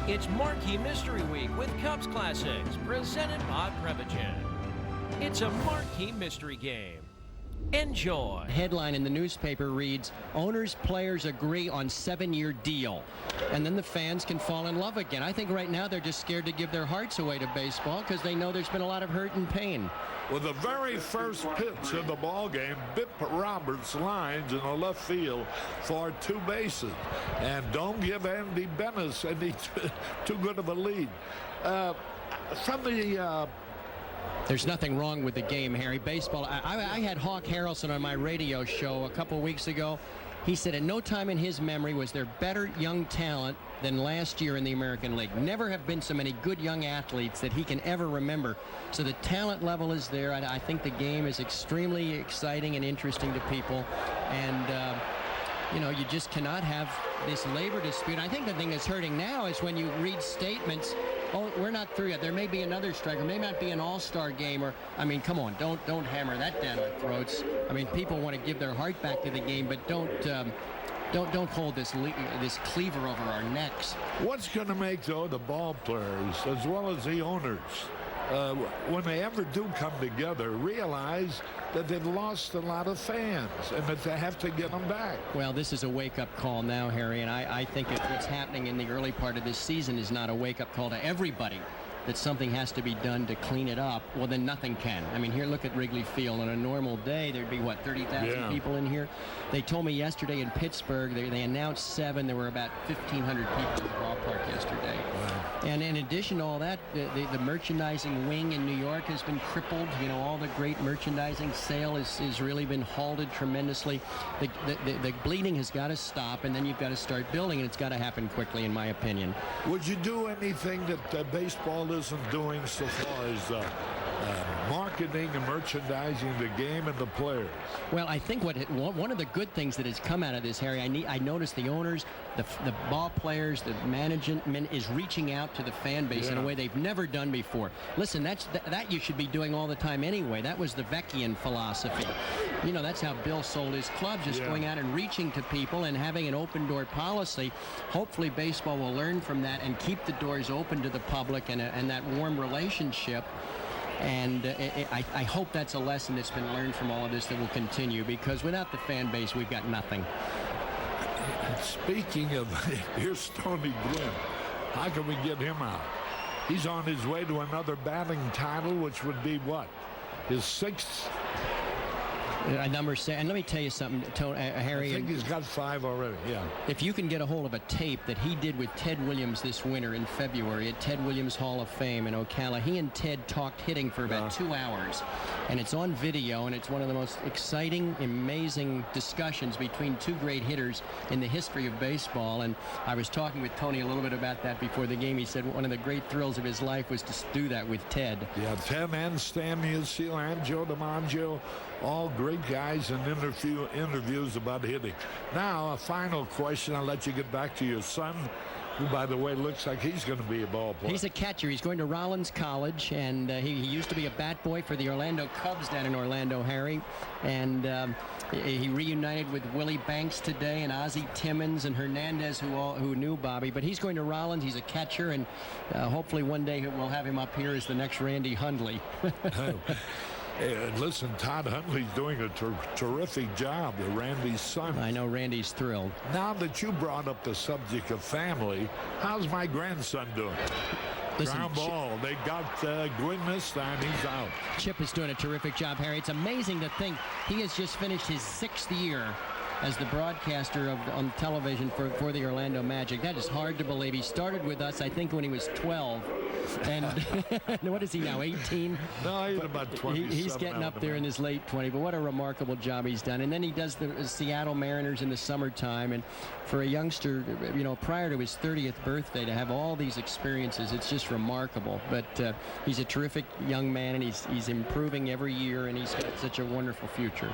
It's Marquee Mystery Week with Cubs Classics, presented by Prevagen. It's a Marquee mystery game. Enjoy. Headline in the newspaper reads, owners, players agree on 7-year deal. And then the fans can fall in love again. I think right now they're just scared to give their hearts away to baseball because they know there's been a lot of hurt and pain. With the very first pitch of the ball game, Bip Roberts lines in the left field for 2 bases. And don't give Andy Bennis any too good of a lead. There's nothing wrong with the game, Harry. Baseball, I had Hawk Harrelson on my radio show a couple weeks ago. He said at no time in his memory was there better young talent than last year in the American League. Never have been so many good young athletes that he can ever remember. So the talent level is there. I think the game is extremely exciting and interesting to people. And, you know, you just cannot have this labor dispute. I think the thing that's hurting now is when you read statements, oh, we're not through yet. There may be another strike, or may not be an all-star game. Or, I mean, come on, don't hammer that down our throats. I mean, people want to give their heart back to the game, but don't hold this cleaver over our necks. What's going to make, though, the ball players as well as the owners, when they ever do come together, realize that they've lost a lot of fans and that they have to get them back? Well, this is a wake-up call now, Harry, and I think what's happening in the early part of this season is not a wake-up call to everybody, that something has to be done to clean it up. Well, then nothing can. I mean, here, look at Wrigley Field. On a normal day, there'd be, what, 30,000 people in here? They told me yesterday in Pittsburgh, they announced 7. There were about 1,500 people in the ballpark yesterday. Wow. And in addition to all that, the merchandising wing in New York has been crippled. You know, all the great merchandising sale has really been halted tremendously. The bleeding has got to stop, and then you've got to start building, and it's got to happen quickly, in my opinion. Would you do anything that baseball isn't doing so far as marketing and merchandising the game and the players? Well, I think one of the good things that has come out of this, Harry, I noticed the owners, the ball players, the management is reaching out to the fan base in a way they've never done before. Listen, that you should be doing all the time anyway. That was the Vecchian philosophy. You know, that's how Bill sold his club, just going out and reaching to people and having an open door policy. Hopefully baseball will learn from that and keep the doors open to the public and that warm relationship. And I hope that's a lesson that's been learned from all of this that will continue, because without the fan base, we've got nothing. Speaking of, here's Tony Gwynn. How can we get him out? He's on his way to another batting title, which would be what? His 6th? Number 7. And let me tell you something, Harry. I think he's got 5 already, If you can get a hold of a tape that he did with Ted Williams this winter in February at Ted Williams Hall of Fame in Ocala, he and Ted talked hitting for about 2 hours. And it's on video, and it's one of the most exciting, amazing discussions between 2 great hitters in the history of baseball. And I was talking with Tony a little bit about that before the game. He said one of the great thrills of his life was to do that with Ted. Yeah, Ted and Stan Musial and Joe DiMaggio, all great guys in interviews about hitting. Now, a final question. I'll let you get back to your son, who, by the way, looks like he's going to be a ball player. He's a catcher. He's going to Rollins College, and he used to be a bat boy for the Orlando Cubs down in Orlando, Harry. And he reunited with Willie Banks today, and Ozzie Timmons and Hernandez, who knew Bobby. But he's going to Rollins. He's a catcher, and hopefully one day we'll have him up here as the next Randy Hundley. Listen, Todd Hundley's doing a terrific job with Randy's son. I know Randy's thrilled. Now that you brought up the subject of family, how's my grandson doing? Listen, ground ball. They got Gwynn this time. He's out. Chip is doing a terrific job, Harry. It's amazing to think he has just finished his 6th year as the broadcaster on television for the Orlando Magic. That is hard to believe. He started with us, I think, when he was 12. And what is he now, 18? No, he's about 20. He's getting up there in his late 20s, but what a remarkable job he's done. And then he does the Seattle Mariners in the summertime. And for a youngster, you know, prior to his 30th birthday, to have all these experiences, it's just remarkable. But he's a terrific young man, and he's improving every year, and he's got such a wonderful future.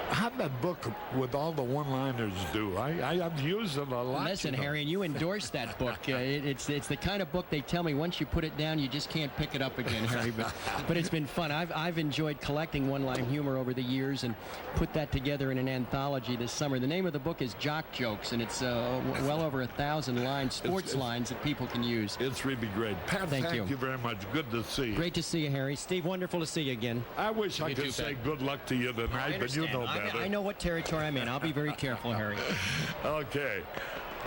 how'd that book with all the one-liners do? I've used it a lot. Listen, Harry, and you endorsed that book. It's the kind of book they tell me once you put it down, you just can't pick it up again, Harry. But it's been fun. I've enjoyed collecting one-line humor over the years and put that together in an anthology this summer. The name of the book is Jock Jokes, and it's well over 1,000 lines, sports lines that people can use. It's really great. Pat, thank you very much. Good to see you. Great to see you, Harry. Steve, wonderful to see you again. I wish I could say good luck to you tonight, but you know better. I know what territory I'm in. I'll be very careful, Harry. Okay.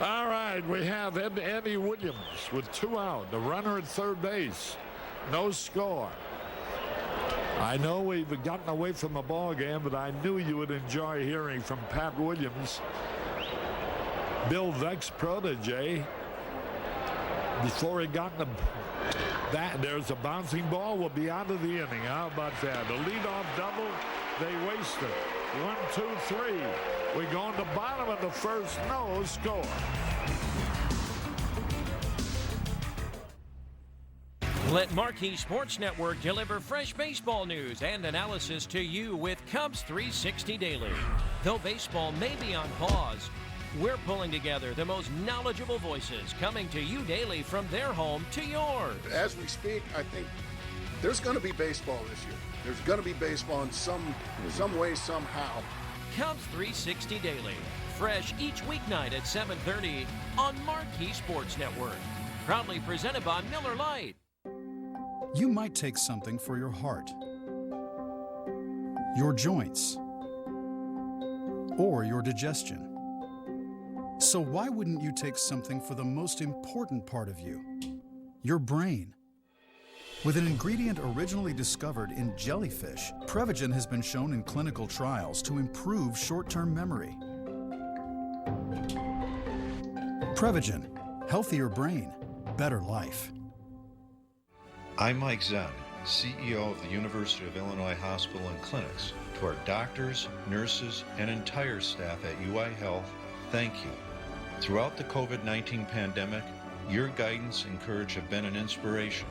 All right, we have Eddie Williams with 2 out. The runner at third base. No score. I know we've gotten away from the ball game, but I knew you would enjoy hearing from Pat Williams, Bill Veck's protege, before he got in there's a bouncing ball. Will be out of the inning. How about that? A leadoff double. They wasted. 1, 2, 3. We go on the bottom of the first. No score. Let Marquee Sports Network deliver fresh baseball news and analysis to you with Cubs 360 Daily. Though baseball may be on pause, we're pulling together the most knowledgeable voices coming to you daily from their home to yours. As we speak, I think there's going to be baseball this year. There's going to be baseball in some way, somehow. Cubs 360 Daily, fresh each weeknight at 7:30 on Marquee Sports Network. Proudly presented by Miller Lite. You might take something for your heart, your joints, or your digestion. So why wouldn't you take something for the most important part of you, your brain? With an ingredient originally discovered in jellyfish, Prevagen has been shown in clinical trials to improve short-term memory. Prevagen, healthier brain, better life. I'm Mike Zen, CEO of the University of Illinois Hospital and Clinics. To our doctors, nurses, and entire staff at UI Health, thank you. Throughout the COVID-19 pandemic, your guidance and courage have been an inspiration.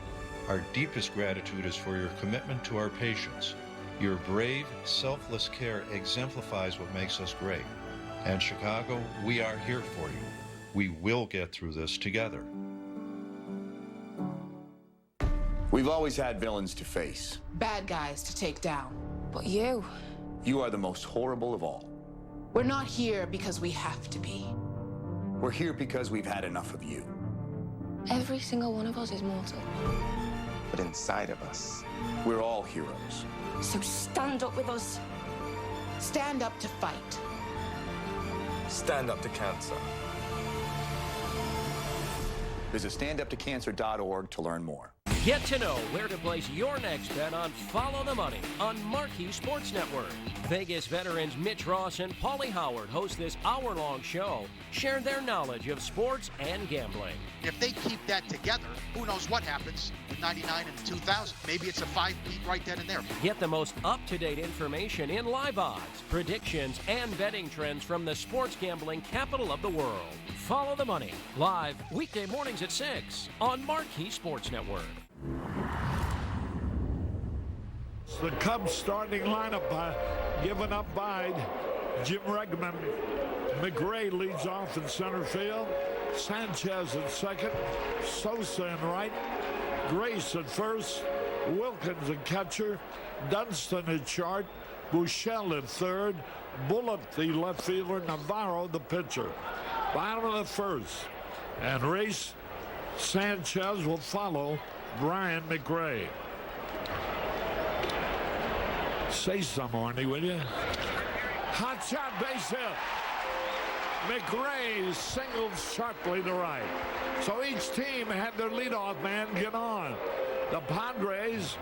Our deepest gratitude is for your commitment to our patients. Your brave, selfless care exemplifies what makes us great. And Chicago, we are here for you. We will get through this together. We've always had villains to face. Bad guys to take down. But you are the most horrible of all. We're not here because we have to be. We're here because we've had enough of you. Every single one of us is mortal. But inside of us, we're all heroes. So stand up with us. Stand up to fight. Stand up to cancer. Visit standuptocancer.org to learn more. Get to know where to place your next bet on Follow the Money on Marquee Sports Network. Vegas veterans Mitch Ross and Paulie Howard host this hour-long show, share their knowledge of sports and gambling. If they keep that together, who knows what happens in 99 and 2000. Maybe it's a 5-beat right then and there. Get the most up-to-date information in live odds, predictions, and betting trends from the sports gambling capital of the world. Follow the Money, live weekday mornings at 6 on Marquee Sports Network. The Cubs starting lineup given up by Jim Regman. McRae leads off in center field. Sanchez at second. Sosa in right. Grace at first. Wilkins at catcher. Dunston at short. Buechele at third. Bullitt the left fielder. Navarro the pitcher. Bottom of the first. And Race Sanchez will follow Brian McRae. Say something, Arnie, will you? Hot shot, base hit. McRae singles sharply to right. So each team had their leadoff man get on. The Padres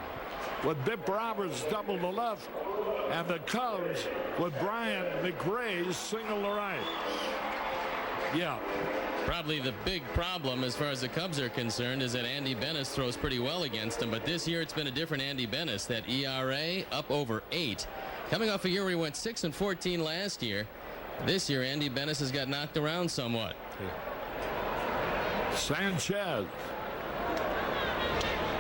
with Bip Roberts double to left, and the Cubs with Brian McRae single to right. Yeah. Probably the big problem as far as the Cubs are concerned is that Andy Bennis throws pretty well against him, but this year it's been a different Andy Bennis. That ERA up over 8. Coming off a year where he went 6-14 last year, this year Andy Bennis has got knocked around somewhat. Sanchez.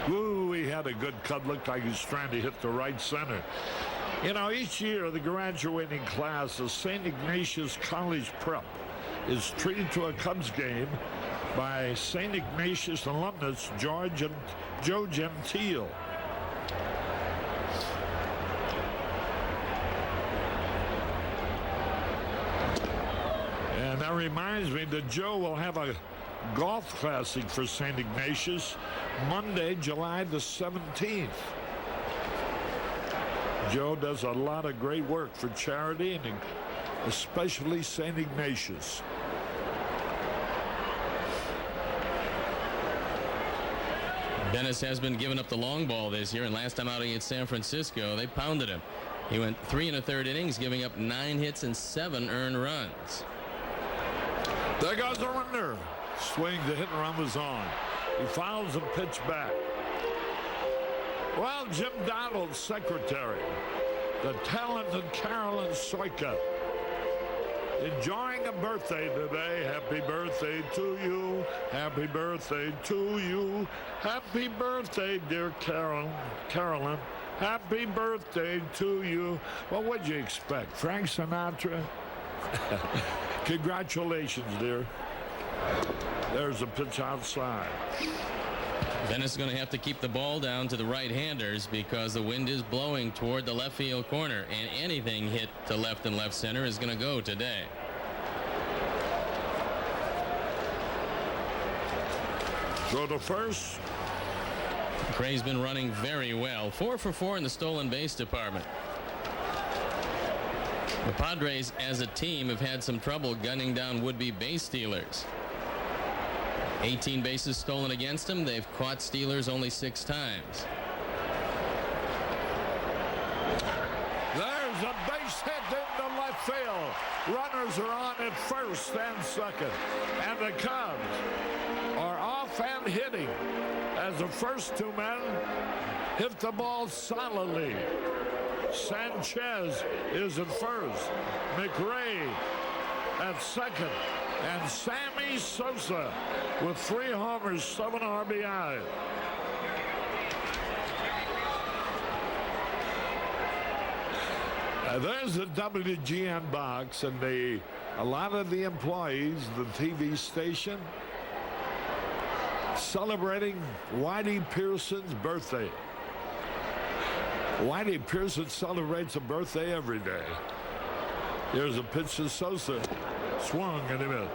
Ooh, he had a good cut. Looked like he was trying to hit the right center. You know, each year the graduating class of St. Ignatius College Prep is treated to a Cubs game by St. Ignatius alumnus Joe Gentile. And that reminds me that Joe will have a golf classic for St. Ignatius Monday, July the 17th. Joe does a lot of great work for charity, and especially St. Ignatius. Bennis has been giving up the long ball this year, and last time out against San Francisco, they pounded him. He went 3 1/3 innings, giving up 9 hits and 7 earned runs. There goes the runner. Swing, the hit and run was on. He fouls the pitch back. Well, Jim Donald's secretary, the talented Carolyn Soika, enjoying a birthday today. Happy birthday to you. Happy birthday to you. Happy birthday, dear Carolyn. Happy birthday to you. Well, what'd you expect? Frank Sinatra? Congratulations, dear. There's a pitch outside. Bennis is going to have to keep the ball down to the right-handers because the wind is blowing toward the left field corner, and anything hit to left and left center is going to go today. Throw to first. Cray's been running very well. 4 for 4 in the stolen base department. The Padres as a team have had some trouble gunning down would-be base stealers. 18 bases stolen against them. They've caught stealers only 6 times. There's a base hit into left field. Runners are on at first and second. And the Cubs are off and hitting as the first 2 men hit the ball solidly. Sanchez is at first. McRae at second. And Sammy Sosa with 3 homers, 7 RBI. There's the WGN box, and a lot of the employees, the TV station, celebrating Whitey Pearson's birthday. Whitey Pearson celebrates a birthday every day. Here's a pitch to Sosa. Swung and a minute.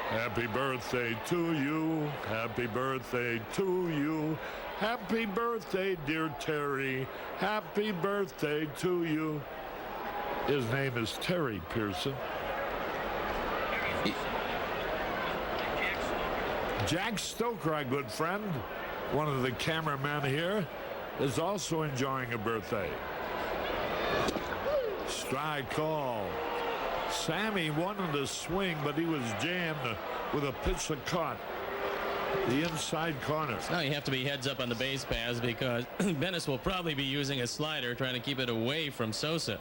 Happy birthday to you. Happy birthday to you. Happy birthday, dear Terry. Happy birthday to you. His name is Terry Pearson. Jack Stoker, our good friend, one of the cameramen here, is also enjoying a birthday. Strike call. Sammy wanted to swing, but he was jammed with a pitch that caught the inside corner. Now you have to be heads up on the base paths because Bennis will probably be using a slider trying to keep it away from Sosa.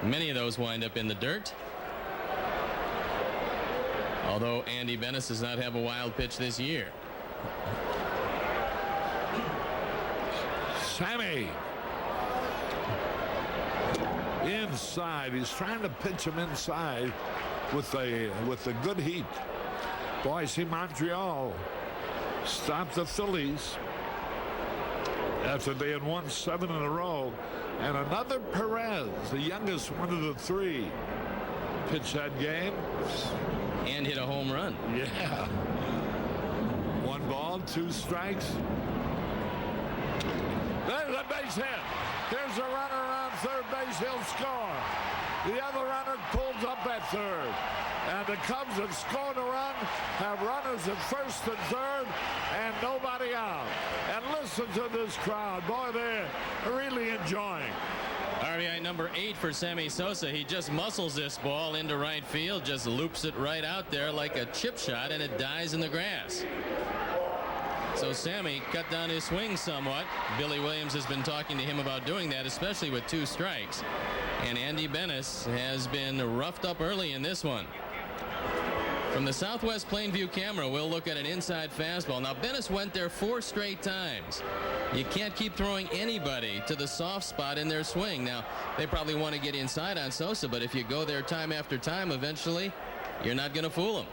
Many of those wind up in the dirt. Although Andy Bennis does not have a wild pitch this year. Sammy inside. He's trying to pitch him inside with a good heat. Boy, see Montreal stop the Phillies after they had won 7 in a row. And another Perez, the youngest one of the 3, pitched that game. And hit a home run. Yeah. 1 ball, 2 strikes. There's a base hit. Here's a runner on third base. He'll score. The other runner pulls up at third. And the Cubs have scored a run, have runners at first and third, and nobody out. And listen to this crowd. Boy, they're really enjoying. RBI number 8 for Sammy Sosa. He just muscles this ball into right field, just loops it right out there like a chip shot, and it dies in the grass. So Sammy cut down his swing somewhat. Billy Williams has been talking to him about doing that, especially with 2 strikes. And Andy Bennis has been roughed up early in this one. From the Southwest Plainview camera, we'll look at an inside fastball. Now, Bennis went there 4 straight times. You can't keep throwing anybody to the soft spot in their swing. Now, they probably want to get inside on Sosa, but if you go there time after time, eventually, you're not going to fool them.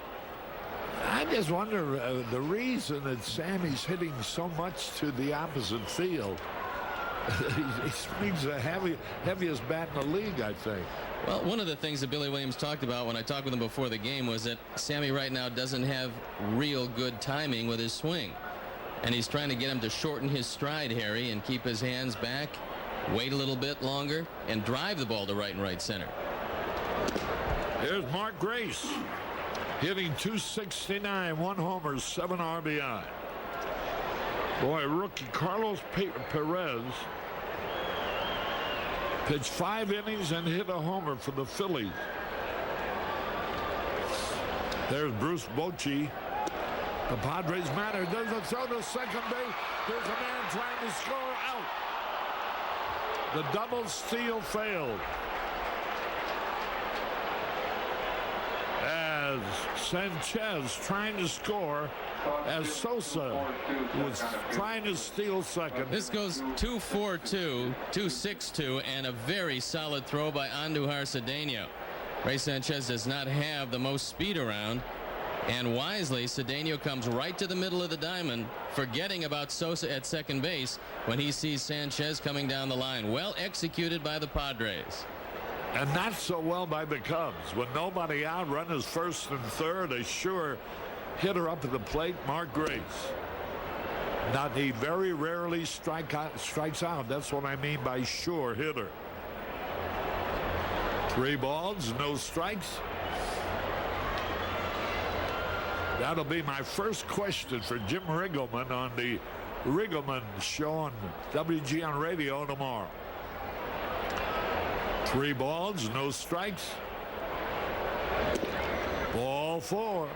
I just wonder the reason that Sammy's hitting so much to the opposite field. He swings the heaviest bat in the league, I think. Well, one of the things that Billy Williams talked about when I talked with him before the game was that Sammy right now doesn't have real good timing with his swing. And he's trying to get him to shorten his stride, Harry, and keep his hands back, wait a little bit longer, and drive the ball to right and right center. Here's Mark Grace hitting .269, 1 homer, 7 RBI. Boy, rookie Carlos Perez pitched 5 innings and hit a homer for the Phillies. There's Bruce Bochy. The Padres matter. There's a throw to second base. There's a man trying to score, out. The double steal failed. As Sanchez trying to score, as Sosa was trying to steal second. This goes 2-4-2, 2-6-2, and a very solid throw by Andujar Cedeno. Ray Sanchez does not have the most speed around, and wisely, Cedeno comes right to the middle of the diamond, forgetting about Sosa at second base when he sees Sanchez coming down the line. Well executed by the Padres. And not so well by the Cubs. With nobody out, runners first and third, a sure hitter up at the plate, Mark Grace. Now, he very rarely strikes out. That's what I mean by sure hitter. 3 balls, no strikes. That'll be my first question for Jim Riggleman on the Riggleman Show on WGN Radio tomorrow. 3 balls, no strikes. Ball 4.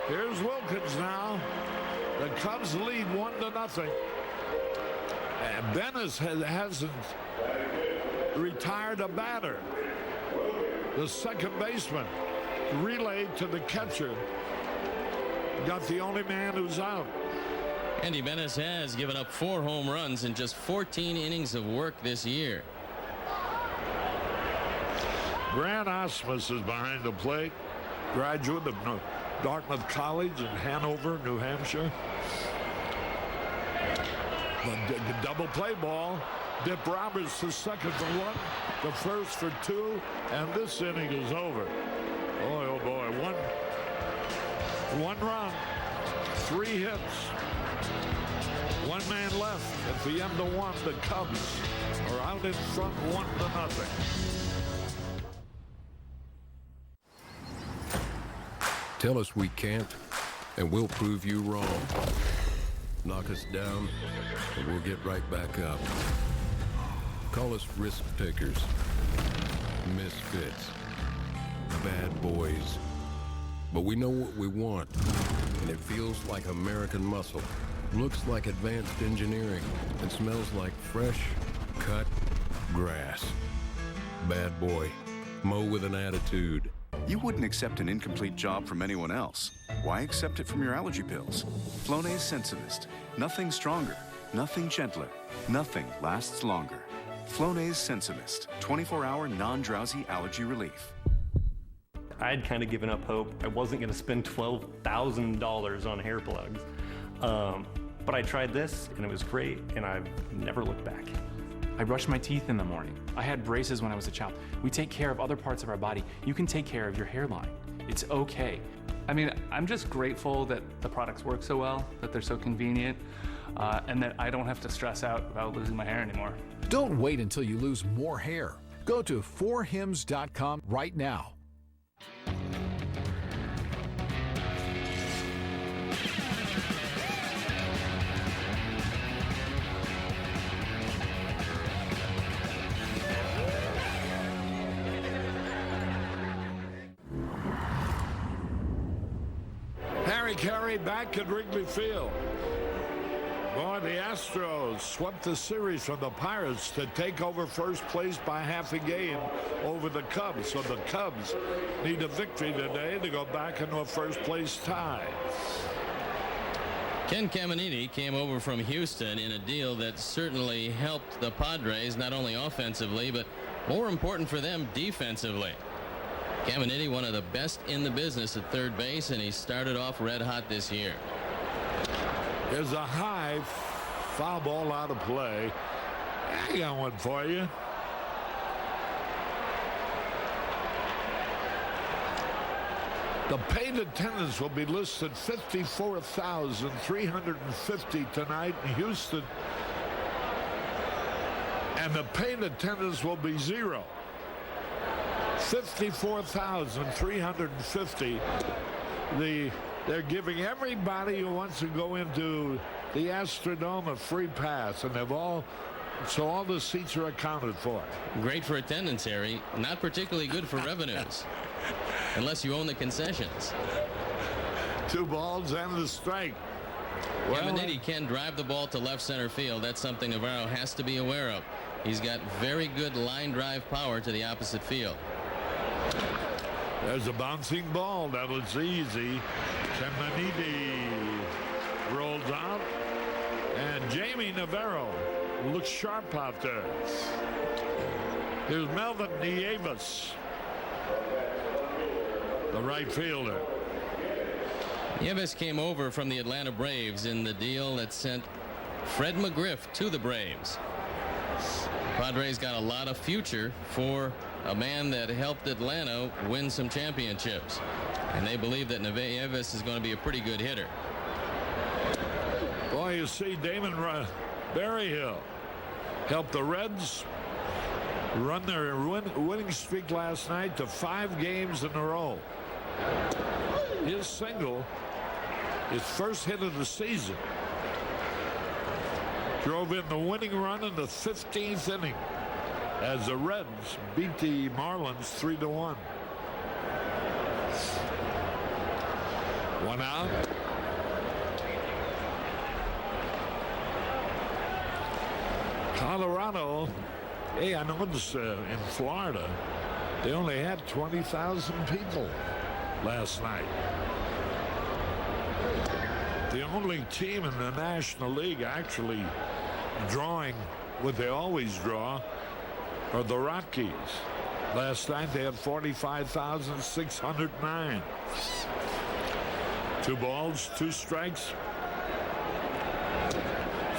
Here's Wilkins now. The Cubs lead 1-0. And Bennis hasn't retired a batter. The second baseman relayed to the catcher. Got the only man who's out. Andy Bennis has given up 4 home runs in just 14 innings of work this year. Grant Osmus is behind the plate. Graduate of Dartmouth College in Hanover, New Hampshire. The double play ball. Dip Roberts to second for 1, the first for 2, and this inning is over. Boy, oh boy, one run, 3 hits. 1 man left at the end of 1. The Cubs are out in front 1-0. Tell us we can't, and we'll prove you wrong. Knock us down, and we'll get right back up. Call us risk takers, misfits, bad boys. But we know what we want, and it feels like American muscle. Looks like advanced engineering and smells like fresh, cut grass. Bad boy. Mow with an attitude. You wouldn't accept an incomplete job from anyone else. Why accept it from your allergy pills? Flonase Sensimist. Nothing stronger, nothing gentler, nothing lasts longer. Flonase Sensimist. 24-hour non-drowsy allergy relief. I had kind of given up hope. I wasn't going to spend $12,000 on hair plugs. But I tried this, and it was great, and I've never looked back. I brush my teeth in the morning. I had braces when I was a child. We take care of other parts of our body. You can take care of your hairline. It's okay. I mean, I'm just grateful that the products work so well, that they're so convenient, and that I don't have to stress out about losing my hair anymore. Don't wait until you lose more hair. Go to 4hims.com right now. Harry Carey back at Wrigley Field. Boy, the Astros swept the series from the Pirates to take over first place by half a game over the Cubs. So the Cubs need a victory today to go back into a first-place tie. Ken Caminiti came over from Houston in a deal that certainly helped the Padres, not only offensively, but more important for them, defensively. Caminiti, one of the best in the business at third base, and he started off red hot this year. There's a high foul ball out of play. I got one for you. The paid attendance will be listed 54,350 tonight in Houston. And the paid attendance will be 0. 54,350. They're giving everybody who wants to go into the Astrodome a free pass, and all the seats are accounted for. Great for attendance, Harry. Not particularly good for revenues, unless you own the concessions. 2 balls and a strike. Caminiti can drive the ball to left center field. That's something Navarro has to be aware of. He's got very good line drive power to the opposite field. There's a bouncing ball. That was easy. Caminiti rolls out. And Jamie Navarro looks sharp out there. Here's Melvin Nieves, the right fielder. Nieves came over from the Atlanta Braves in the deal that sent Fred McGriff to the Braves. Padres got a lot of future for a man that helped Atlanta win some championships, and they believe that Nieves is going to be a pretty good hitter. Boy, you see Damon Berryhill helped the Reds run their winning streak last night to 5 games in a row. His single, his first hit of the season, drove in the winning run in the 15th inning as the Reds beat the Marlins 3-1. 1 out. Colorado, hey, I noticed in Florida, they only had 20,000 people last night. The only team in the National League actually drawing what they always draw are the Rockies. Last night they had 45,609. 2 balls, 2 strikes.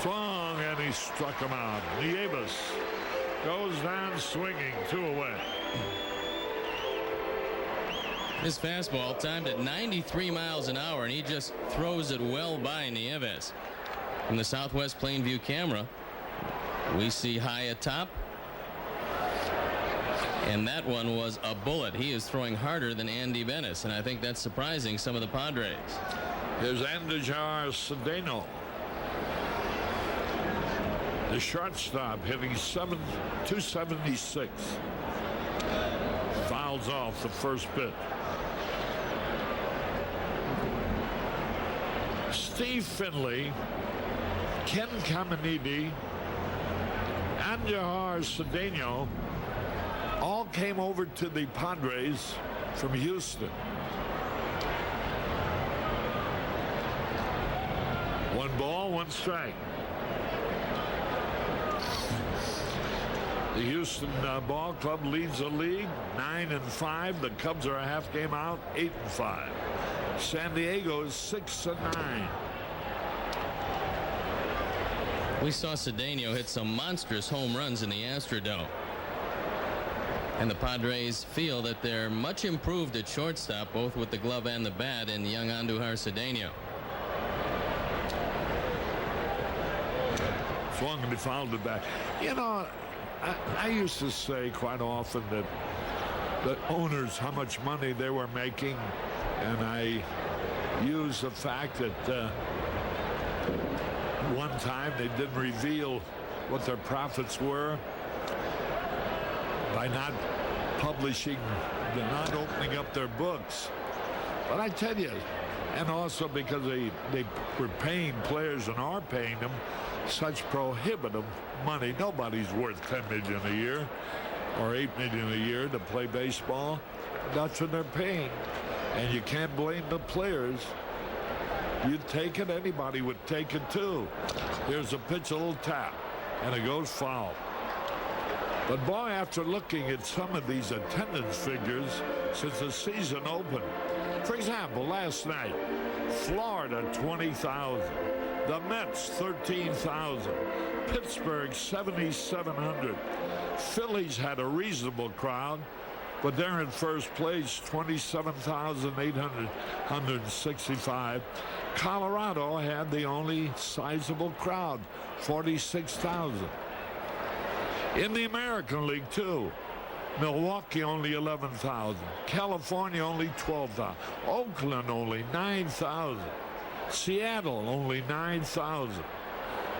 Swung, and he struck him out. Nieves goes down swinging, 2 away. His fastball timed at 93 miles an hour, and he just throws it well by Nieves. From the Southwest Plainview camera, we see high atop, and that one was a bullet. He is throwing harder than Andy Benes, and I think that's surprising some of the Padres. Here's Andujar Cedeno, the shortstop, hitting 276. Fouls off the first pitch. Steve Finley, Ken Caminiti, Andujar Cedeno all came over to the Padres from Houston. 1 ball, 1 strike. The Houston Ball Club leads the league 9-5. The Cubs are a half game out, 8-5. San Diego is 6-9. We saw Cedeno hit some monstrous home runs in the Astrodome. And the Padres feel that they're much improved at shortstop, both with the glove and the bat, in young Andujar Cedeno. Swung and he fouled it back. You know, I used to say quite often that the owners, how much money they were making, and I used the fact that one time they didn't reveal what their profits were by not publishing, not opening up their books. But I tell you, And also because they were paying players and are paying them such prohibitive money. Nobody's worth $10 million a year or $8 million a year to play baseball. That's what they're paying. And you can't blame the players. You'd take it. Anybody would take it too. Here's a pitch, a little tap, and it goes foul. But boy, after looking at some of these attendance figures since the season opened, for example, last night, Florida 20,000, the Mets 13,000, Pittsburgh 7,700, Phillies had a reasonable crowd, but they're in first place, 27,865. Colorado had the only sizable crowd, 46,000. In the American League, too, Milwaukee only 11,000. California only 12,000. Oakland only 9,000. Seattle only 9,000.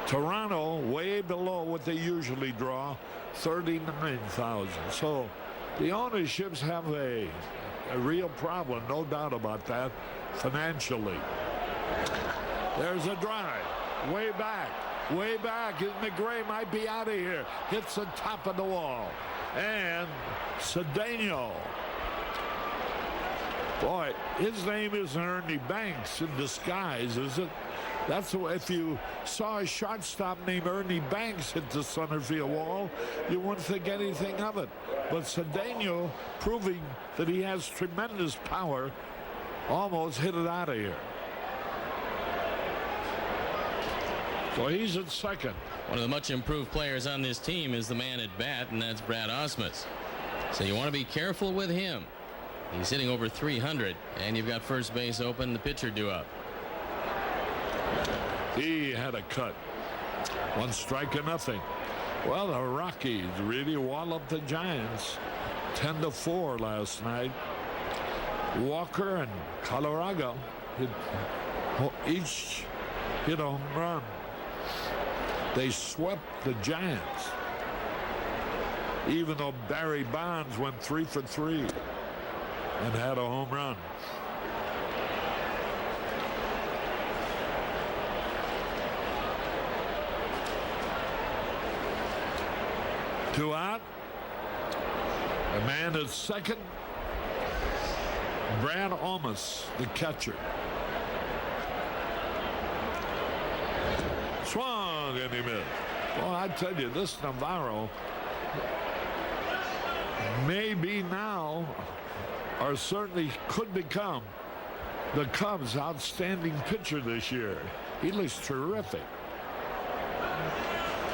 Toronto way below what they usually draw, 39,000. So the ownerships have a real problem, no doubt about that, financially. There's a drive, way back. Way back, McGray might be out of here. Hits the top of the wall. And Cedeno. Boy, his name isn't Ernie Banks in disguise, is it? That's what, if you saw a shortstop named Ernie Banks hit the center field wall, you wouldn't think anything of it. But Cedeno, proving that he has tremendous power, almost hit it out of here. So he's at second. One of the much improved players on this team is the man at bat, and that's Brad Ausmus. So you want to be careful with him. He's hitting over 300, and you've got first base open, the pitcher due up. He had a cut. 1 strike and nothing. Well, the Rockies really walloped the Giants 10-4 last night. Walker and Colorado each hit a home run. They swept the Giants, even though Barry Bonds went 3 for 3 and had a home run. Two out. A man at second. Brad Ausmus, the catcher. Swung and he missed. Well, I tell you, this Navarro maybe now, or certainly could become, the Cubs' outstanding pitcher this year. He looks terrific.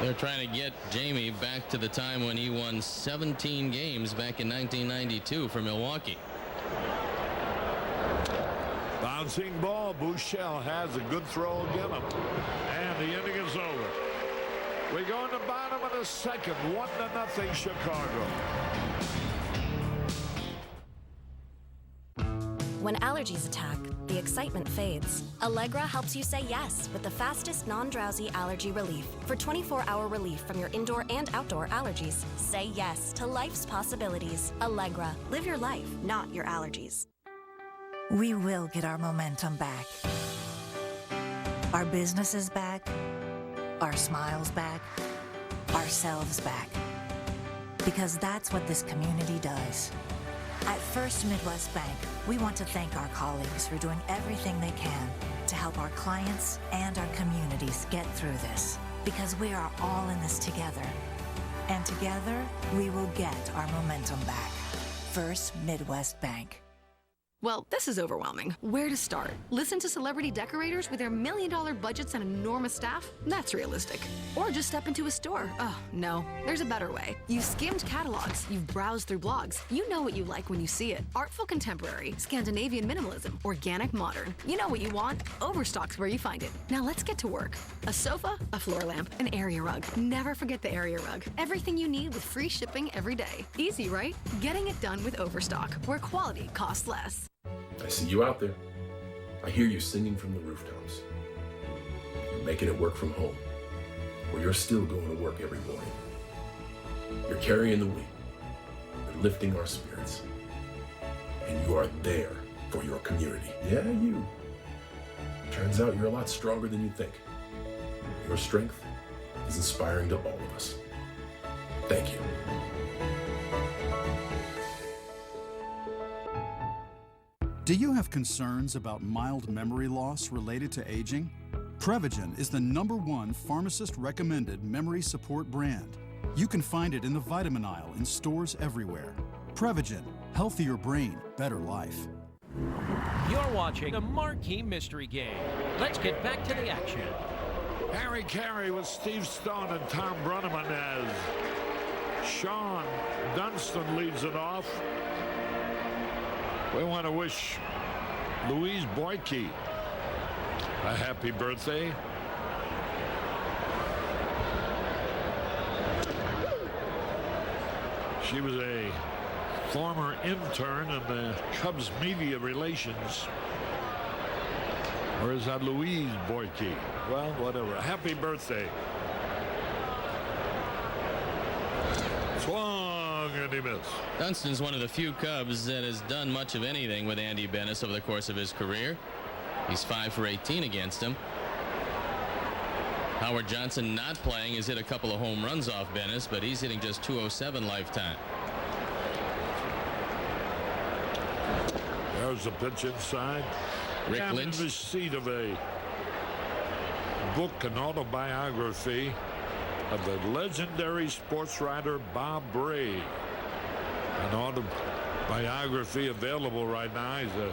They're trying to get Jamie back to the time when he won 17 games back in 1992 for Milwaukee. Bouncing ball. Buechele has a good throw again. And the inning is over. We go in the bottom of the second. 1-0 Chicago. When allergies attack, the excitement fades. Allegra helps you say yes with the fastest non-drowsy allergy relief. For 24-hour relief from your indoor and outdoor allergies, say yes to life's possibilities. Allegra, live your life, not your allergies. We will get our momentum back. Our businesses back. Our smiles back. Ourselves back. Because that's what this community does. At First Midwest Bank, we want to thank our colleagues for doing everything they can to help our clients and our communities get through this. Because we are all in this together. And together, we will get our momentum back. First Midwest Bank. Well, this is overwhelming. Where to start? Listen to celebrity decorators with their $1 million budgets and enormous staff? That's realistic. Or just step into a store. Oh, no. There's a better way. You've skimmed catalogs. You've browsed through blogs. You know what you like when you see it. Artful contemporary, Scandinavian minimalism, organic modern. You know what you want. Overstock's where you find it. Now let's get to work. A sofa, a floor lamp, an area rug. Never forget the area rug. Everything you need with free shipping every day. Easy, right? Getting it done with Overstock, where quality costs less. I see you out there. I hear you singing from the rooftops. You're making it work from home, or you're still going to work every morning. You're carrying the weight. You're lifting our spirits. And you are there for your community. Yeah, you. Turns out you're a lot stronger than you think. Your strength is inspiring to all of us. Thank you. Do you have concerns about mild memory loss related to aging? Prevagen is the #1 pharmacist-recommended memory support brand. You can find it in the vitamin aisle in stores everywhere. Prevagen, healthier brain, better life. You're watching the Marquee Mystery Game. Let's get back to the action. Harry Carey with Steve Stone and Tom Brunneman as Sean Dunston leads it off. We want to wish Louise Boyke a happy birthday. She was a former intern in the Cubs media relations. Or is that Louise Boyke? Well, whatever. Happy birthday. Swung and he missed. Dunston's one of the few Cubs that has done much of anything with Andy Bennis over the course of his career. He's 5 for 18 against him. Howard Johnson not playing has hit a couple of home runs off Bennis, but he's hitting just .207 lifetime. There's a pitch inside. Rick I'm Lynch. in receipt of a book, an autobiography of the legendary sports writer Bob Bray. An autobiography available right now. He's a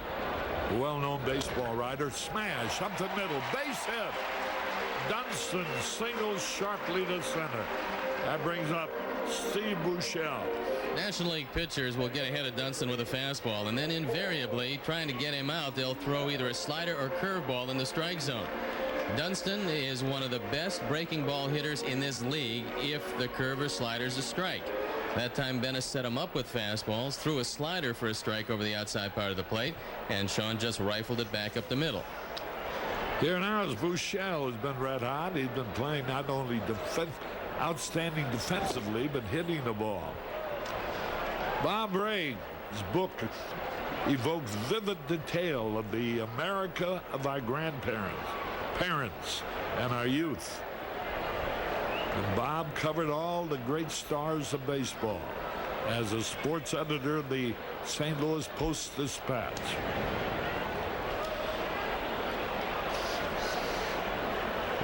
well-known baseball writer. Smash up the middle, base hit. Dunston singles sharply to center. That brings up Steve Buechele. National League pitchers will get ahead of Dunston with a fastball, and then invariably, trying to get him out, they'll throw either a slider or curveball in the strike zone. Dunston is one of the best breaking ball hitters in this league if the curve or slider's a strike. That time Bennis set him up with fastballs, threw a slider for a strike over the outside part of the plate, and Sean just rifled it back up the middle. Here now is Buechele, has been red hot. He's been playing not only outstanding defensively, but hitting the ball. Bob Ray's book evokes vivid detail of the America of our grandparents, parents, and our youth. And Bob covered all the great stars of baseball as a sports editor of the St. Louis Post-Dispatch.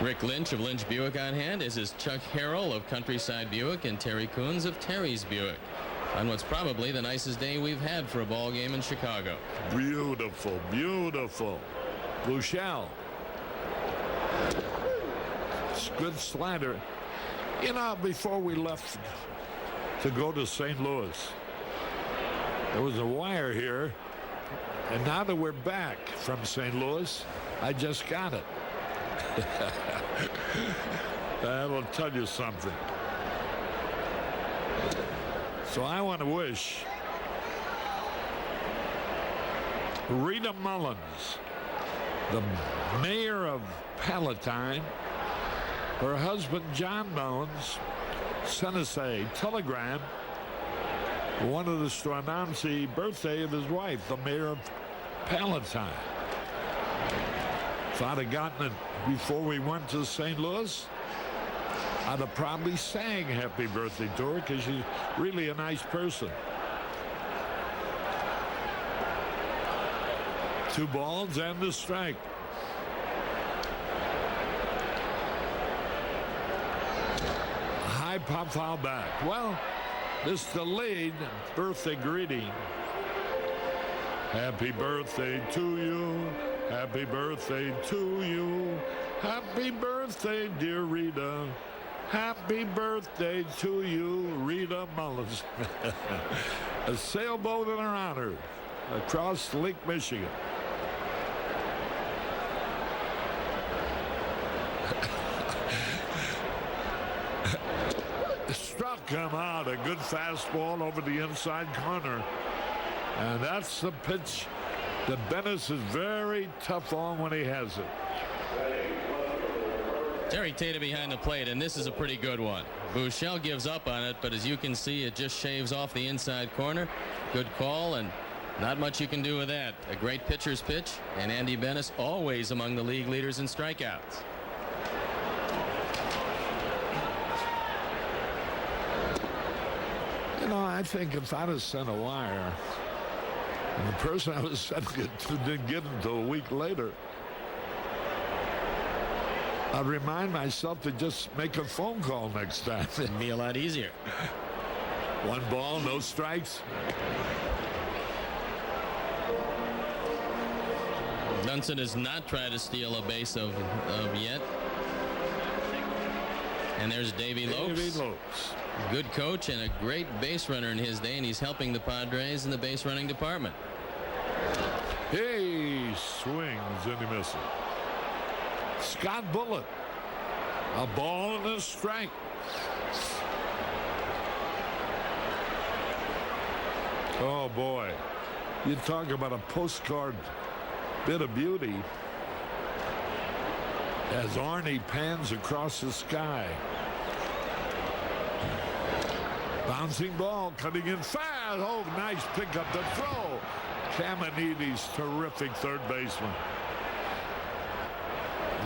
Rick Lynch of Lynch Buick on hand, as is Chuck Harrell of Countryside Buick and Terry Coons of Terry's Buick. On what's probably the nicest day we've had for a ball game in Chicago. Beautiful, beautiful. Buechele. Good slider. You know, before we left to go to St. Louis, there was a wire here, and now that we're back from St. Louis, I just got it. That will tell you something. So I want to wish Rita Mullins, the mayor of Palatine, her husband John Mullins sent us a telegram, wanted us to announce the birthday of his wife, the mayor of Palatine. If I'd have gotten it before we went to St. Louis, I'd have probably sang happy birthday to her because she's really a nice person. 2 balls and a strike. High pop foul back. Well, this delayed birthday greeting. Happy birthday to you. Happy birthday to you. Happy birthday, dear Rita. Happy birthday to you, Rita Mullins. A sailboat in her honor across Lake Michigan. Struck him out. A good fastball over the inside corner. And that's the pitch that Bennis is very tough on when he has it. Terry Tata behind the plate, and this is a pretty good one. Buechele gives up on it, but as you can see, it just shaves off the inside corner. Good call, and Not much you can do with that. A great pitcher's pitch, and Andy Benes always among the league leaders in strikeouts. You know, I think if I'd have sent a wire, and the person I was sending it to didn't get it until a week later, I'd remind myself to just make a phone call next time. It'd be a lot easier. 1 ball, no strikes. Dunson has not tried to steal a base of yet. And there's Davey Lopes. Good coach and a great base runner in his day, and he's helping the Padres in the base running department. He swings and he misses. Scott Bullitt. A ball and a strike. Oh, boy. You talk about a postcard bit of beauty as Arnie pans across the sky. Bouncing ball coming in fast. Oh, nice pickup to throw. Caminiti's terrific third baseman.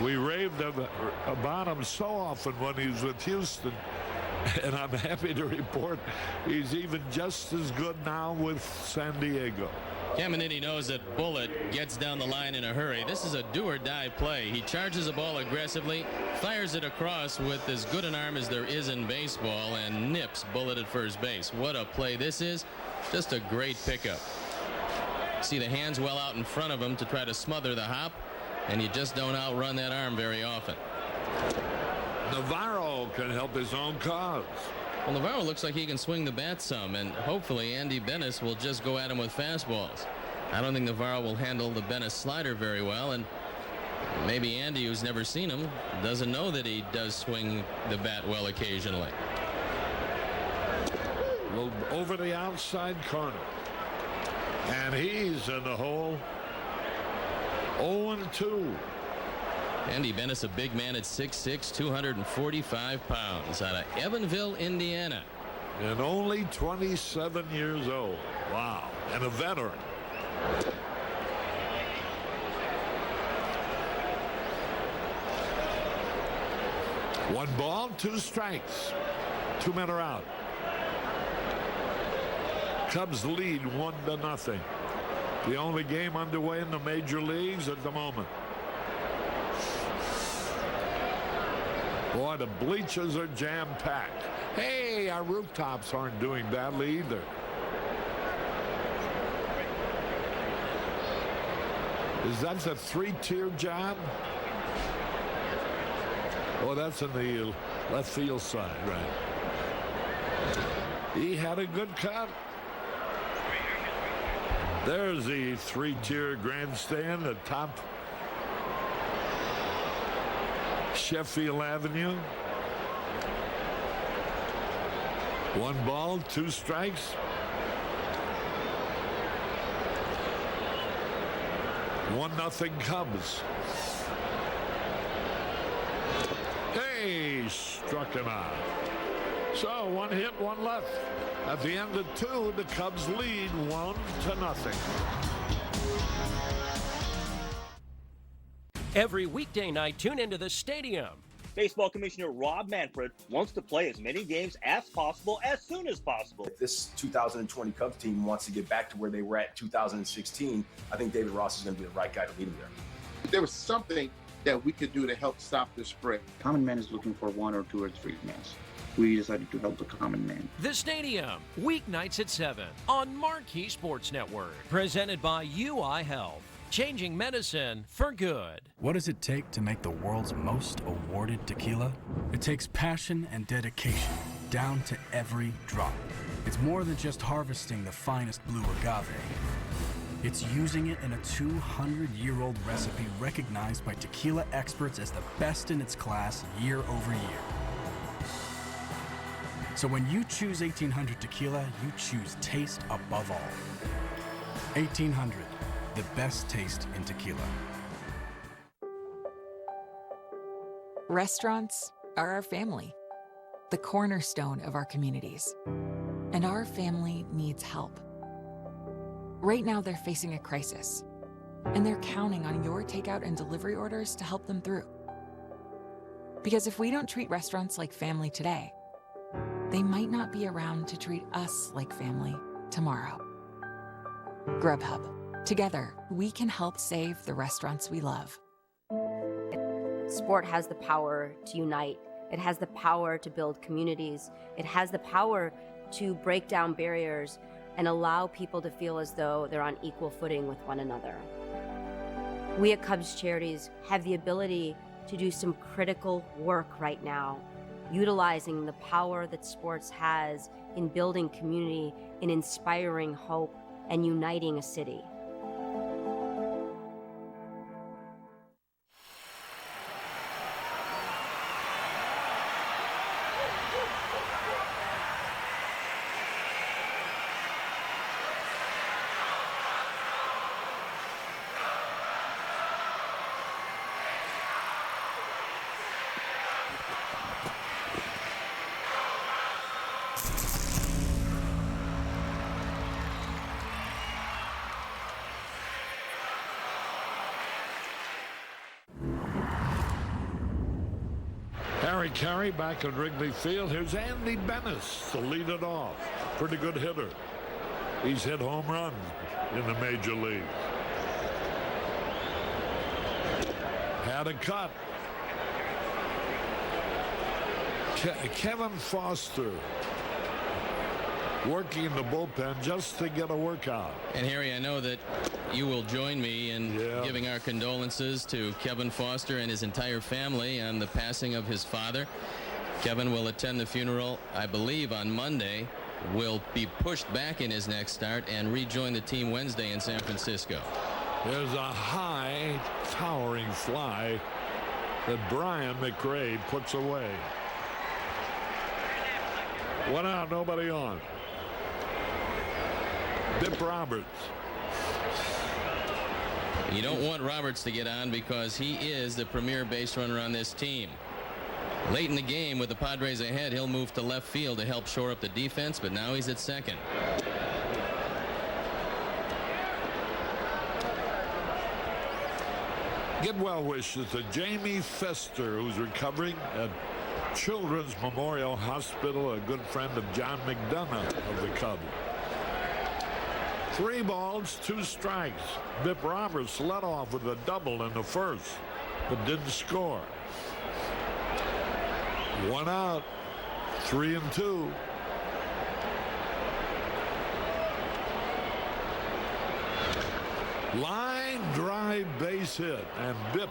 We raved about him so often when he was with Houston, and I'm happy to report he's even just as good now with San Diego. Caminiti knows that Bullitt gets down the line in a hurry. This is a do-or-die play. He charges the ball aggressively, fires it across with as good an arm as there is in baseball, and nips Bullitt at first base. What a play this is. Just a great pickup. See the hands well out in front of him to try to smother the hop, and you just don't outrun that arm very often. Navarro can help his own cause. Well, Navarro looks like he can swing the bat some, and hopefully Andy Benes will just go at him with fastballs. I don't think Navarro will handle the Benes slider very well, and maybe Andy, who's never seen him, doesn't know that he does swing the bat well occasionally. Over the outside corner. And he's in the hole. 0-2. Andy Benes, a big man at 6'6", 245 pounds, out of Evansville, Indiana. And only 27 years old. Wow. And a veteran. One ball, 2 strikes. 2 men are out. Cubs lead 1-0. The only game underway in the major leagues at the moment. Boy, the bleachers are jam-packed. Hey, our rooftops aren't doing badly either. Is that the 3-tier job? Oh, that's in the left field side, right. He had a good cut. There's the 3-tier grandstand atop Sheffield Avenue. 1 ball, 2 strikes. 1-0 Cubs. Hey, struck him out. So 1 hit, 1 left. At the end of 2, the Cubs lead 1-0. Every weekday night, tune into the stadium. Baseball Commissioner Rob Manfred wants to play as many games as possible as soon as possible. If this 2020 Cubs team wants to get back to where they were at 2016, I think David Ross is going to be the right guy to lead them there. There was something that we could do to help stop the spread. Common Man is looking for 1 or 2 or 3 men. We decided to help the common man. The Stadium, weeknights at 7 on Marquee Sports Network. Presented by UI Health. Changing medicine for good. What does it take to make the world's most awarded tequila? It takes passion and dedication, down to every drop. It's more than just harvesting the finest blue agave. It's using it in a 200-year-old recipe recognized by tequila experts as the best in its class year over year. So when you choose 1800 Tequila, you choose taste above all. 1800, the best taste in tequila. Restaurants are our family, the cornerstone of our communities. And our family needs help. Right now, they're facing a crisis, and they're counting on your takeout and delivery orders to help them through. Because if we don't treat restaurants like family today, they might not be around to treat us like family tomorrow. Grubhub. Together, we can help save the restaurants we love. Sport has the power to unite. It has the power to build communities. It has the power to break down barriers and allow people to feel as though they're on equal footing with one another. We at Cubs Charities have the ability to do some critical work right now, utilizing the power that sports has in building community, in inspiring hope, and uniting a city. Harry Carey back at Wrigley Field. Here's Andy Benes to lead it off. Pretty good hitter. He's hit home runs in the major league. Had a cut. Kevin Foster working the bullpen just to get a workout. And Harry, I know that you will join me in giving our condolences to Kevin Foster and his entire family on the passing of his father. Kevin will attend the funeral, I believe, on Monday, will be pushed back in his next start and rejoin the team Wednesday in San Francisco. There's a high, towering fly that Brian McRae puts away. 1 out, nobody on. Bip Roberts. You don't want Roberts to get on because he is the premier base runner on this team. Late in the game with the Padres ahead, he'll move to left field to help shore up the defense, but now he's at second. Get well wishes to Jamie Fester, who's recovering at Children's Memorial Hospital, a good friend of John McDonough of the Cubs. 3 balls, 2 strikes. Bip Roberts led off with a double in the first, but didn't score. 1 out, 3-2. Line drive base hit, and Bip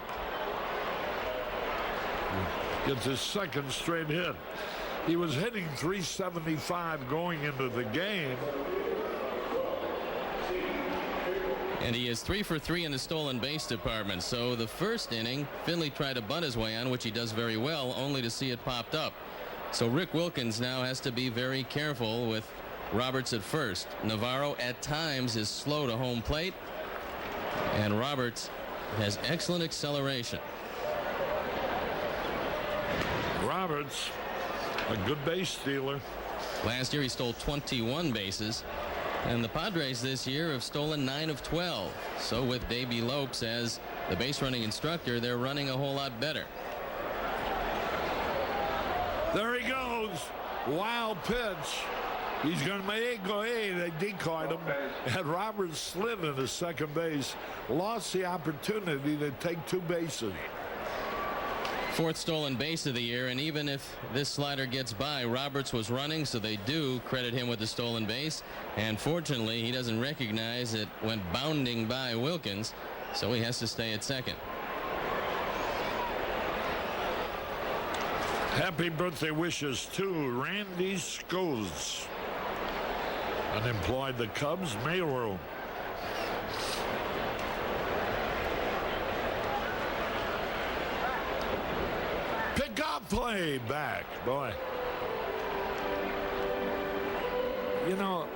gets his second straight hit. He was hitting .375 going into the game. And he is 3 for 3 in the stolen base department. So the first inning, Finley tried to bunt his way on, which he does very well, only to see it popped up. So Rick Wilkins now has to be very careful with Roberts at first. Navarro at times is slow to home plate, and Roberts has excellent acceleration. Roberts, a good base stealer. Last year he stole 21 bases. And the Padres this year have stolen 9 of 12. So with Davey Lopes as the base running instructor, they're running a whole lot better. There he goes. Wild pitch. He's going to make go. Hey, they decoyed him. And Roberts slid into second base. Lost the opportunity to take 2 bases. 4th stolen base of the year, and even if this slider gets by, Roberts was running, so they do credit him with the stolen base. And fortunately, he doesn't recognize it went bounding by Wilkins, so he has to stay at second. Happy birthday wishes to Randy Scholes. Unemployed, the Cubs mailroom. Play back, boy. You know,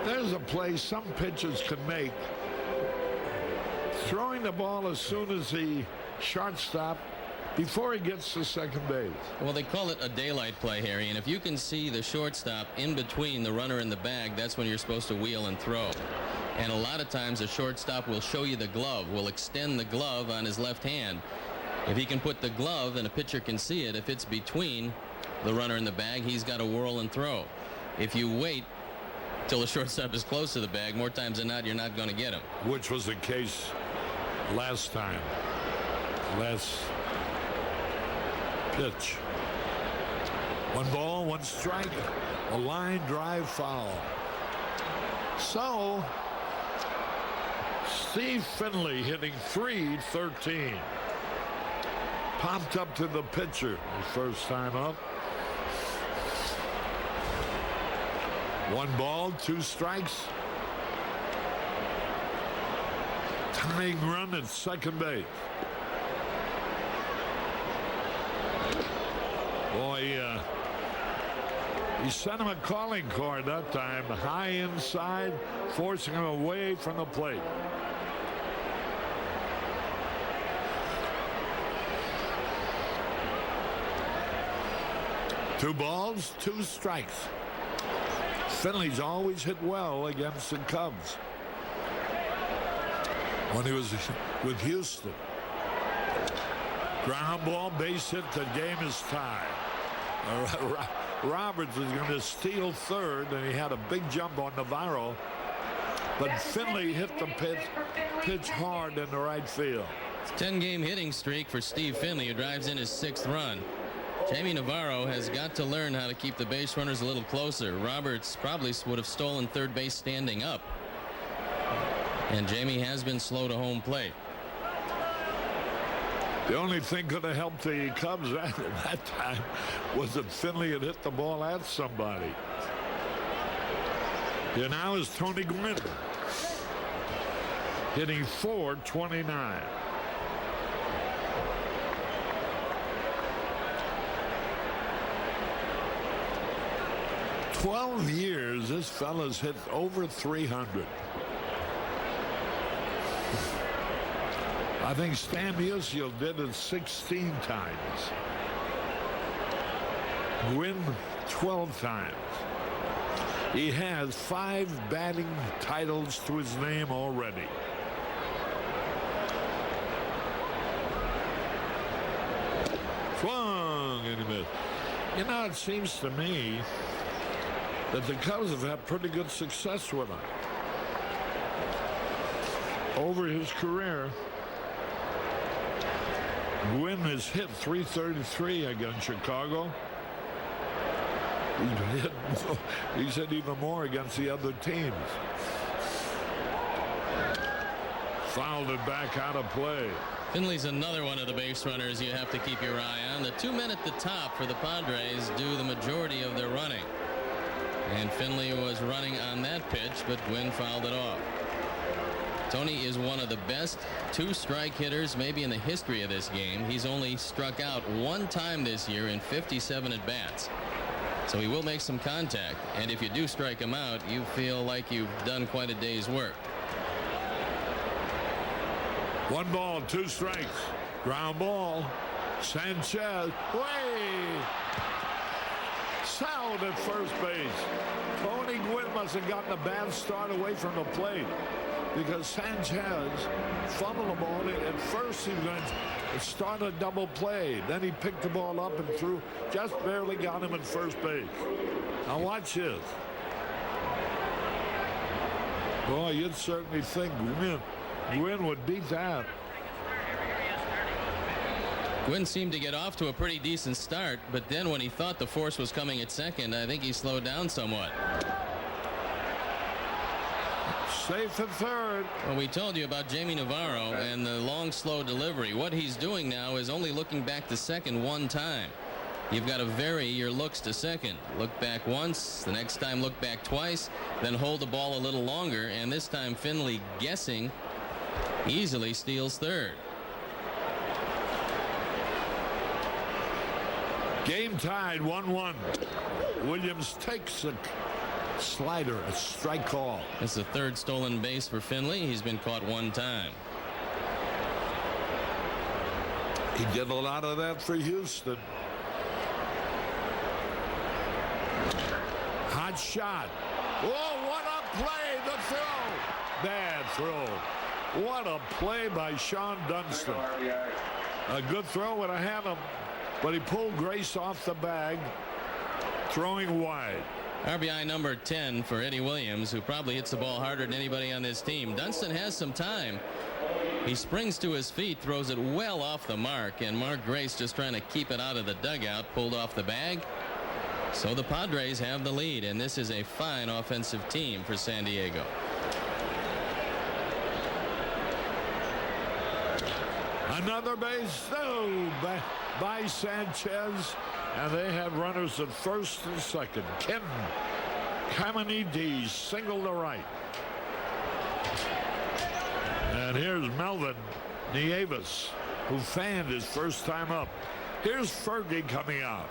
there's a play some pitchers can make. Throwing the ball as soon as the shortstop, before he gets to second base. Well, they call it a daylight play, Harry, and if you can see the shortstop in between the runner and the bag, that's when you're supposed to wheel and throw. And a lot of times a shortstop will show you the glove, will extend the glove on his left hand. If he can put the glove and a pitcher can see it, if it's between the runner and the bag, he's got to whirl and throw. If you wait till the shortstop is close to the bag, more times than not, you're not going to get him. Which was the case last time. Last pitch. 1 ball, 1 strike. A line drive foul. So, Steve Finley hitting .313. Popped up to the pitcher his first time up. 1 ball, 2 strikes. Tying run at second base. Boy, he sent him a calling card that time. High inside, forcing him away from the plate. Two balls, 2 strikes. Finley's always hit well against the Cubs. When he was with Houston. Ground ball, base hit, the game is tied. Roberts was going to steal third, and he had a big jump on Navarro. But Finley hit the pitch hard in the right field. It's a 10-game hitting streak for Steve Finley, who drives in his 6th run. Jamie Navarro has got to learn how to keep the base runners a little closer. Roberts probably would have stolen third base standing up. And Jamie has been slow to home plate. The only thing could have helped the Cubs at that time was if Finley had hit the ball at somebody. Here now is Tony Gwynn, hitting .429. "12 years, this fella's hit over 300. I think Stan Musial did it 16 times. Gwynn 12 times. He has 5 batting titles to his name already. Swung and he missed. You know, it seems to me that the Cubs have had pretty good success with him. Over his career, Gwynn has hit .333 against Chicago. He's hit even more against the other teams. Fouled it back out of play. Finley's another one of the base runners you have to keep your eye on. The 2 men at the top for the Padres do the majority of their running. And Finley was running on that pitch, but Gwynn fouled it off. Tony is one of the best 2-strike hitters maybe in the history of this game. He's only struck out 1 time this year in 57 at-bats. So he will make some contact, and if you do strike him out, you feel like you've done quite a day's work. 1 ball, 2 strikes. Ground ball. Sanchez. Way! Sound at first base. Tony Gwynn must have gotten a bad start away from the plate, because Sanchez fumbled the ball. At first he was going to start a double play. Then he picked the ball up and threw. Just barely got him at first base. Now watch this. Boy, you'd certainly think Gwynn would beat that. Gwynn seemed to get off to a pretty decent start, but then when he thought the force was coming at second, I think he slowed down somewhat. Safe at third. Well, we told you about Jamie Navarro and the long, slow delivery. What he's doing now is only looking back to second 1 time. You've got to vary your looks to second. Look back once, the next time look back twice, then hold the ball a little longer, and this time Finley, guessing, easily steals third. Game tied 1-1. Williams takes a slider, a strike call. It's the 3rd stolen base for Finley. He's been caught 1 time. He did a lot of that for Houston. Hot shot. Oh, what a play, the throw. bad throw. What a play by Sean Dunston. A good throw would have had him, but he pulled Grace off the bag, throwing wide. RBI number 10 for Eddie Williams, who probably hits the ball harder than anybody on this team. Dunston has some time. He springs to his feet, throws it well off the mark, and Mark Grace, just trying to keep it out of the dugout, pulled off the bag. So the Padres have the lead, and this is a fine offensive team for San Diego. Another base, by Sanchez, and they have runners at first and second. Ken Caminiti single to right. And here's Melvin Nieves, who fanned his first time up. Here's Fergie coming out.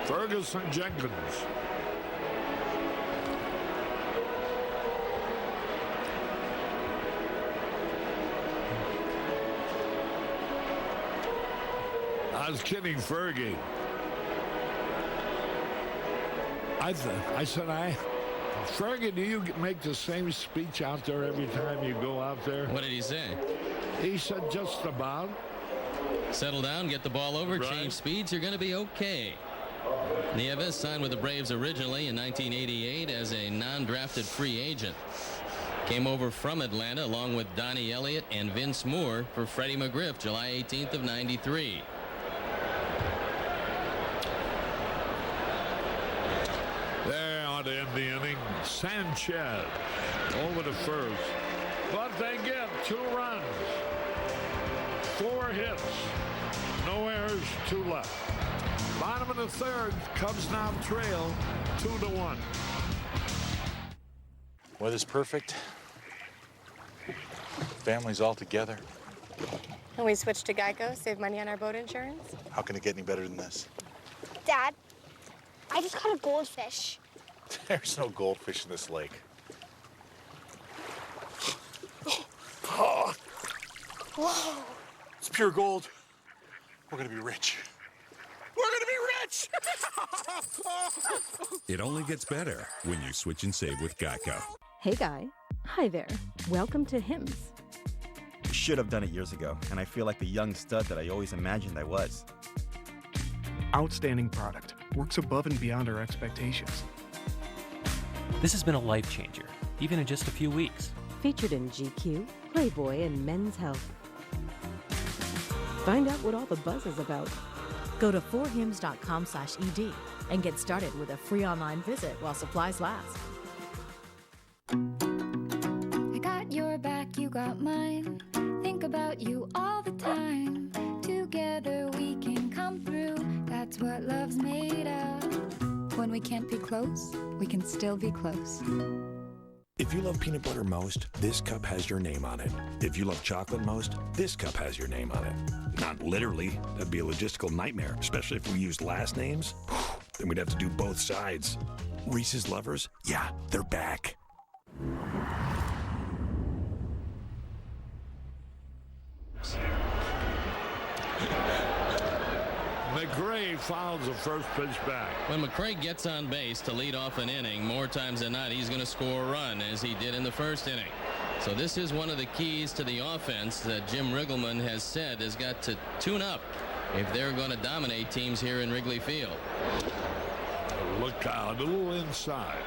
Ferguson Jenkins. I was kidding Fergie. I said, Fergie, do you make the same speech out there every time you go out there? What did he say? He said just about. Settle down, get the ball over, Right. change speeds, you're going to be okay. Nieves signed with the Braves originally in 1988 as a non-drafted free agent. Came over from Atlanta along with Donnie Elliott and Vince Moore for Freddie McGriff July 18th of 93. There ought to end the inning. Sanchez over to first. But they get 2 runs. 4 hits. No errors, 2 left. Bottom of the third, Cubs now trail 2-1. Weather's perfect. Family's all together. And we switched to Geico, save money on our boat insurance. How can it get any better than this? Dad, I just caught a goldfish. There's no goldfish in this lake. Whoa. It's pure gold. We're gonna be rich. We're gonna be rich! It only gets better when you switch and save with Geico. Hey, Guy. Hi there. Welcome to Hims. Should have done it years ago, and I feel like the young stud that I always imagined I was. Outstanding product. Works above and beyond our expectations. This has been a life changer, even in just a few weeks. Featured in GQ, Playboy, and Men's Health. Find out what all the buzz is about. Go to forhims.com/ED and get started with a free online visit while supplies last. I got your back, you got mine. Think about you all the time. Together we can come through. That's what love's made of. When we can't be close, we can still be close. If you love peanut butter most, this cup has your name on it. If you love chocolate most, this cup has your name on it. Not literally. That'd be a logistical nightmare, especially if we used last names. Then we'd have to do both sides. Reese's lovers, yeah, they're back. McRae fouls the first pitch back. When McRae gets on base to lead off an inning, more times than not, he's going to score a run, as he did in the first inning. So this is one of the keys to the offense that Jim Riggleman has said has got to tune up if they're going to dominate teams here in Wrigley Field. Look out, a little inside.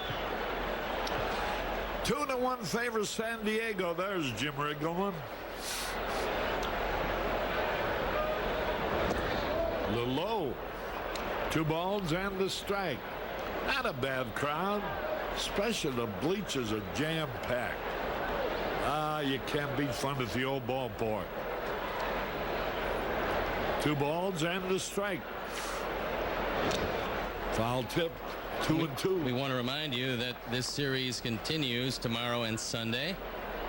2-1 favors San Diego. There's Jim Riggleman. A little low. 2 balls and the strike. Not a bad crowd, especially the bleachers are jam-packed. You can't beat fun at the old ballpark. 2 balls and the strike. Foul tip, 2-2. We want to remind you that this series continues tomorrow and Sunday,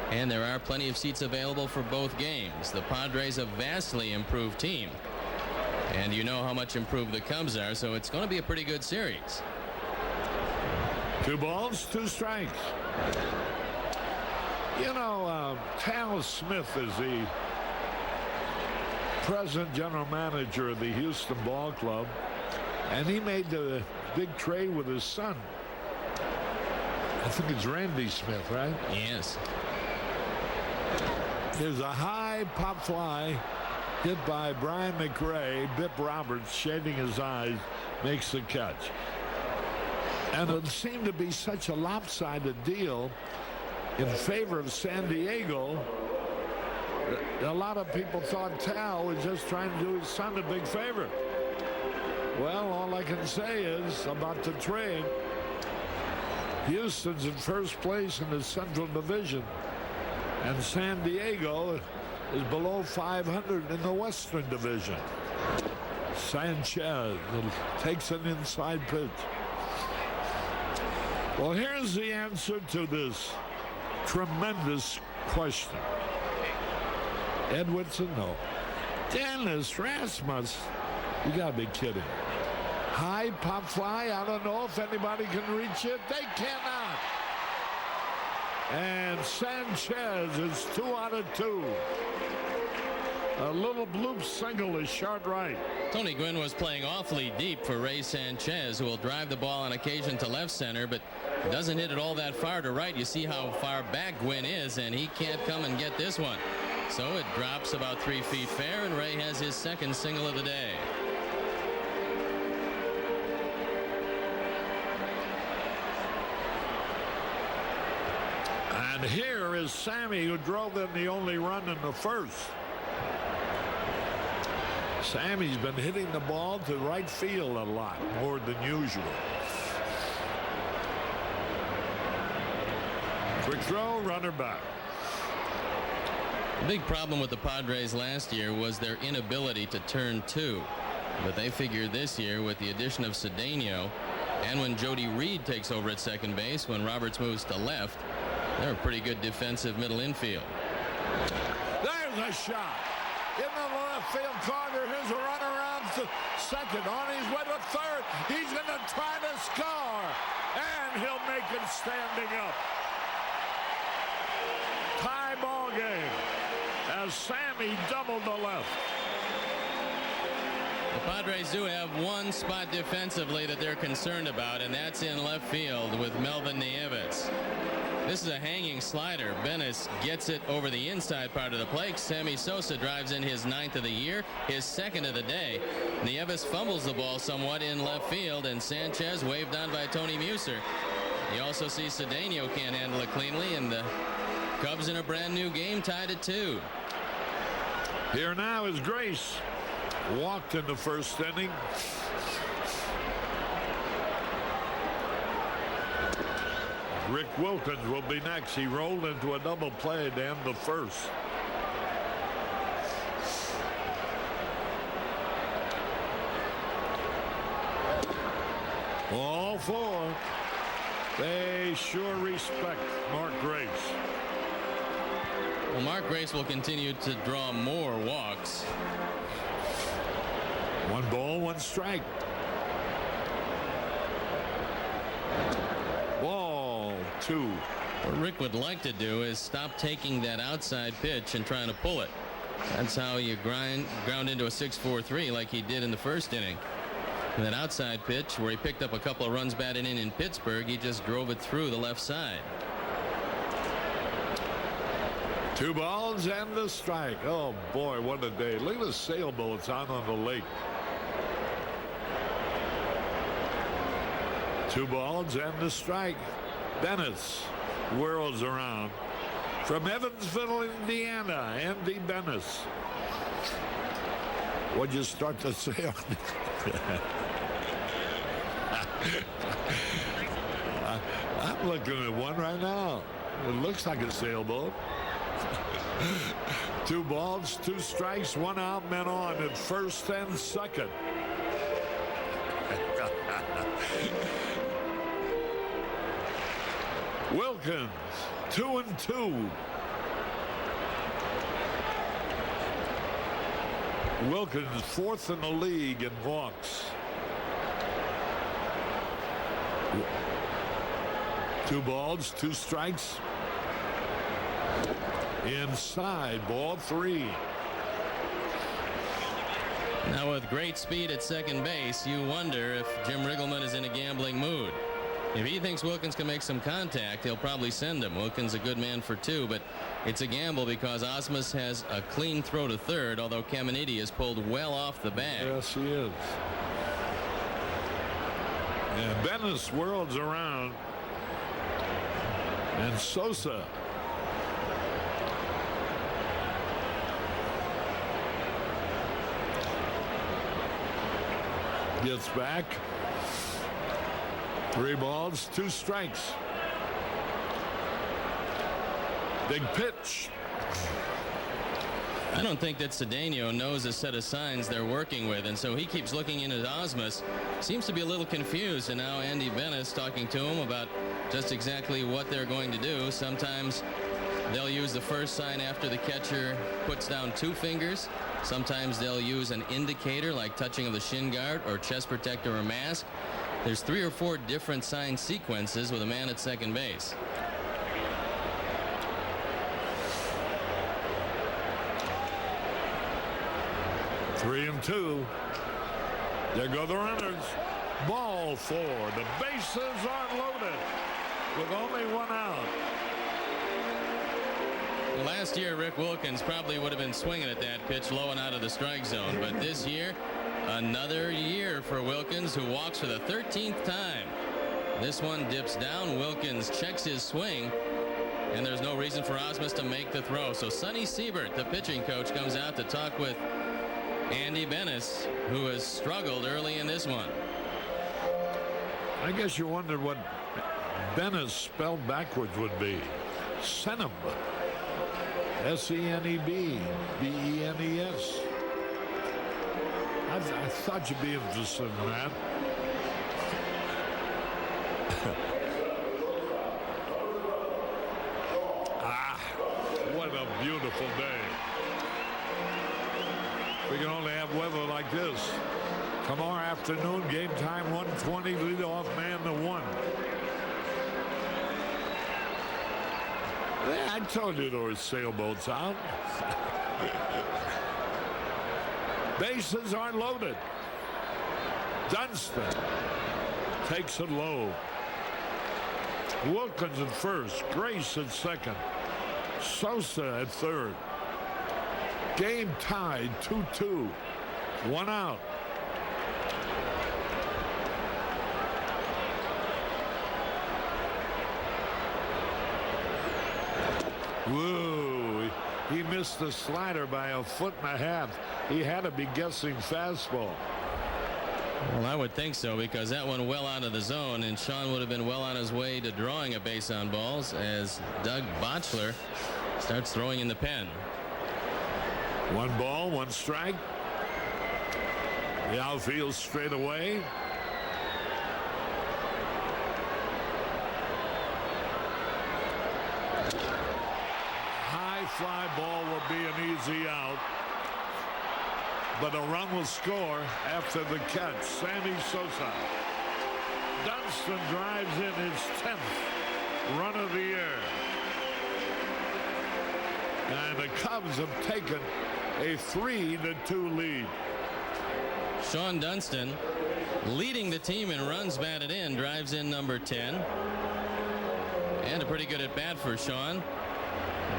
and there are plenty of seats available for both games. The Padres a vastly improved team, and you know how much improved the Cubs are, so it's going to be a pretty good series. 2 balls, 2 strikes. You know, Tal Smith is the present general manager of the Houston Ball Club, and he made the big trade with his son. I think it's Randy Smith, right? Yes. There's a high pop fly hit by Brian McRae. Bip Roberts, shading his eyes, makes the catch. And it seemed to be such a lopsided deal in favor of San Diego. A lot of people thought Tal was just trying to do his son a big favor. Well, all I can say is about the trade. Houston's in first place in the Central Division, and San Diego is below 500 in the Western Division. Sanchez takes an inside pitch. Well, here's the answer to this tremendous question. Edwardson, no. Dennis Rasmus, you gotta be kidding. High pop fly, I don't know if anybody can reach it. They cannot. And Sanchez is 2 out of 2. A little bloop single is short right. Tony Gwynn was playing awfully deep for Ray Sanchez, who will drive the ball on occasion to left center, but doesn't hit it all that far to right. You see how far back Gwynn is, and he can't come and get this one. So it drops about 3 feet fair, and Ray has his second single of the day. And here is Sammy, who drove in the only run in the first. Sammy's been hitting the ball to right field a lot, more than usual. Quick throw, runner back. The big problem with the Padres last year was their inability to turn 2. But they figured this year, with the addition of Cedeno, and when Jody Reed takes over at second base, when Roberts moves to left, they're a pretty good defensive middle infield. There's a shot. In the left field corner, here's a run around to second. On his way to third. He's going to try to score. And he'll make it standing up. Tie ball game as Sammy doubled the left. The Padres do have one spot defensively that they're concerned about, and that's in left field with Melvin Nieves. This is a hanging slider. Bennis gets it over the inside part of the plate. Sammy Sosa drives in his 9th of the year, his 2nd of the day. Nieves fumbles the ball somewhat in left field, and Sanchez waved on by Tony Muser. You also see Cedeno can't handle it cleanly, and the Cubs in a brand new game tied at 2. Here now is Grace. Walked in the first inning. Rick Wilkins will be next. He rolled into a double play to end the first. All 4. They sure respect Mark Grace. Well, Mark Grace will continue to draw more walks. 1 ball, 1 strike. Ball 2. What Rick would like to do is stop taking that outside pitch and trying to pull it. That's how you ground into a 6-4-3 like he did in the first inning. And that outside pitch, where he picked up a couple of runs batted in Pittsburgh, he just drove it through the left side. 2 balls and a strike. Oh boy, what a day. Look at the sailboats out on the lake. 2 balls and a strike. Bennis whirls around. From Evansville, Indiana, Andy Bennis. What'd you start to say on it? I'm looking at one right now. It looks like a sailboat. 2 balls, 2 strikes, 1 out, men on at first and second. Wilkins, 2-2. Wilkins 4th in the league in walks. 2 balls, 2 strikes. Inside, ball 3. Now with great speed at second base, you wonder if Jim Riggleman is in a gambling mood. If he thinks Wilkins can make some contact, he'll probably send him. Wilkins a good man for 2, but it's a gamble because Osmus has a clean throw to third, although Caminiti is pulled well off the bag. Yes, he is. And Bennett swirls around. And Sosa gets back. 3 balls, 2 strikes. Big pitch. I don't think that Cedeno knows a set of signs they're working with, and so he keeps looking in at Osmus. Seems to be a little confused, and now Andy Bennis talking to him about just exactly what they're going to do. Sometimes they'll use the first sign after the catcher puts down 2 fingers. Sometimes they'll use an indicator like touching of the shin guard or chest protector or mask. There's 3 or 4 different sign sequences with a man at second base. Three and 2. There go the runners. Ball 4. The bases are loaded with only 1 out. Last year, Rick Wilkins probably would have been swinging at that pitch low and out of the strike zone. But this year, another year for Wilkins, who walks for the 13th time. This one dips down. Wilkins checks his swing, and there's no reason for Osmus to make the throw. So Sonny Siebert, the pitching coach, comes out to talk with Andy Bennis, who has struggled early in this one. I guess you wondered what Bennis spelled backwards would be. Seneb. Seneb. Benes. I thought you'd be interested in that. What a beautiful day. We can only have weather like this. Tomorrow afternoon, game time 1:20, leadoff man to 1. Yeah, I told you there were sailboats out. Bases aren't loaded. Dunston takes it low. Wilkins at first. Grace at second. Sosa at third. Game tied 2-2. 1 out. Whoa. He missed the slider by a 1.5 feet. He had to be guessing fastball. Well, I would think so, because that one well out of the zone, and Sean would have been well on his way to drawing a base on balls as Doug Botchler starts throwing in the pen. 1 ball, 1 strike. The outfield straight away. High fly ball will be an easy out. But a run will score after the catch. Sammy Sosa. Dunston drives in his 10th run of the year. And the Cubs have taken a 3-2 lead. Sean Dunston leading the team in runs batted in, drives in number 10. And a pretty good at bat for Sean.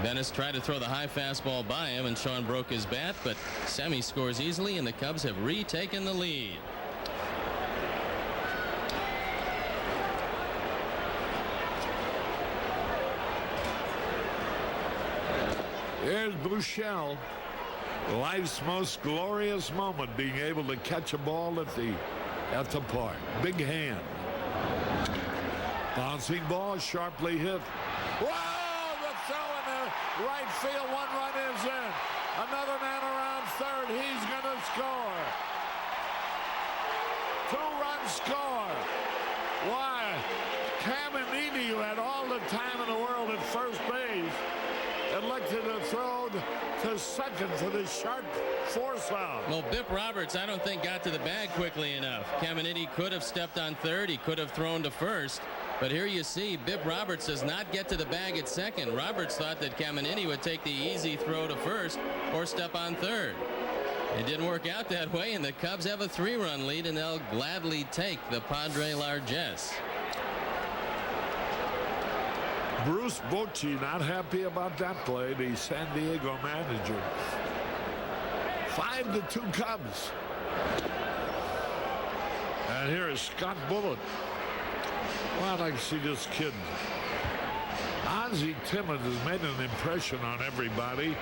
Bennis tried to throw the high fastball by him, and Sean broke his bat, but Sammy scores easily, and the Cubs have retaken the lead. Here's Buechele. Life's most glorious moment, being able to catch a ball at the park. Big hand. Bouncing ball, sharply hit. Wow! The throw in the right field. 1 run is in. Another man around third. He's going to score. 2-run score. Why? Caminiti, who had all the time in the world at first base, elected to throw to second for the sharp force out. Well, Bip Roberts, I don't think got to the bag quickly enough. Caminiti could have stepped on third. He could have thrown to first. But here you see Bip Roberts does not get to the bag at second. Roberts thought that Caminiti would take the easy throw to first or step on third. It didn't work out that way, and the Cubs have a 3-run lead, and they'll gladly take the Padre largesse. Bruce Bochy not happy about that play, the San Diego manager. 5-2 Cubs. And here is Scott Bullitt. Well, I'd like to see this kid. Ozzie Timmons has made an impression on everybody.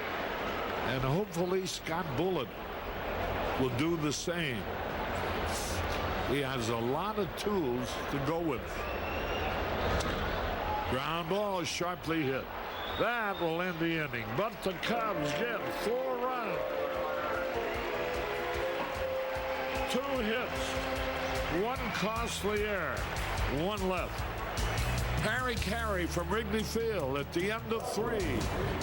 And hopefully Scott Bullitt will do the same. He has a lot of tools to go with. Ground ball sharply hit. That will end the inning. But the Cubs get 4 runs. 2 hits. 1 costly error. 1 left. Harry Carey from Wrigley Field at the end of 3.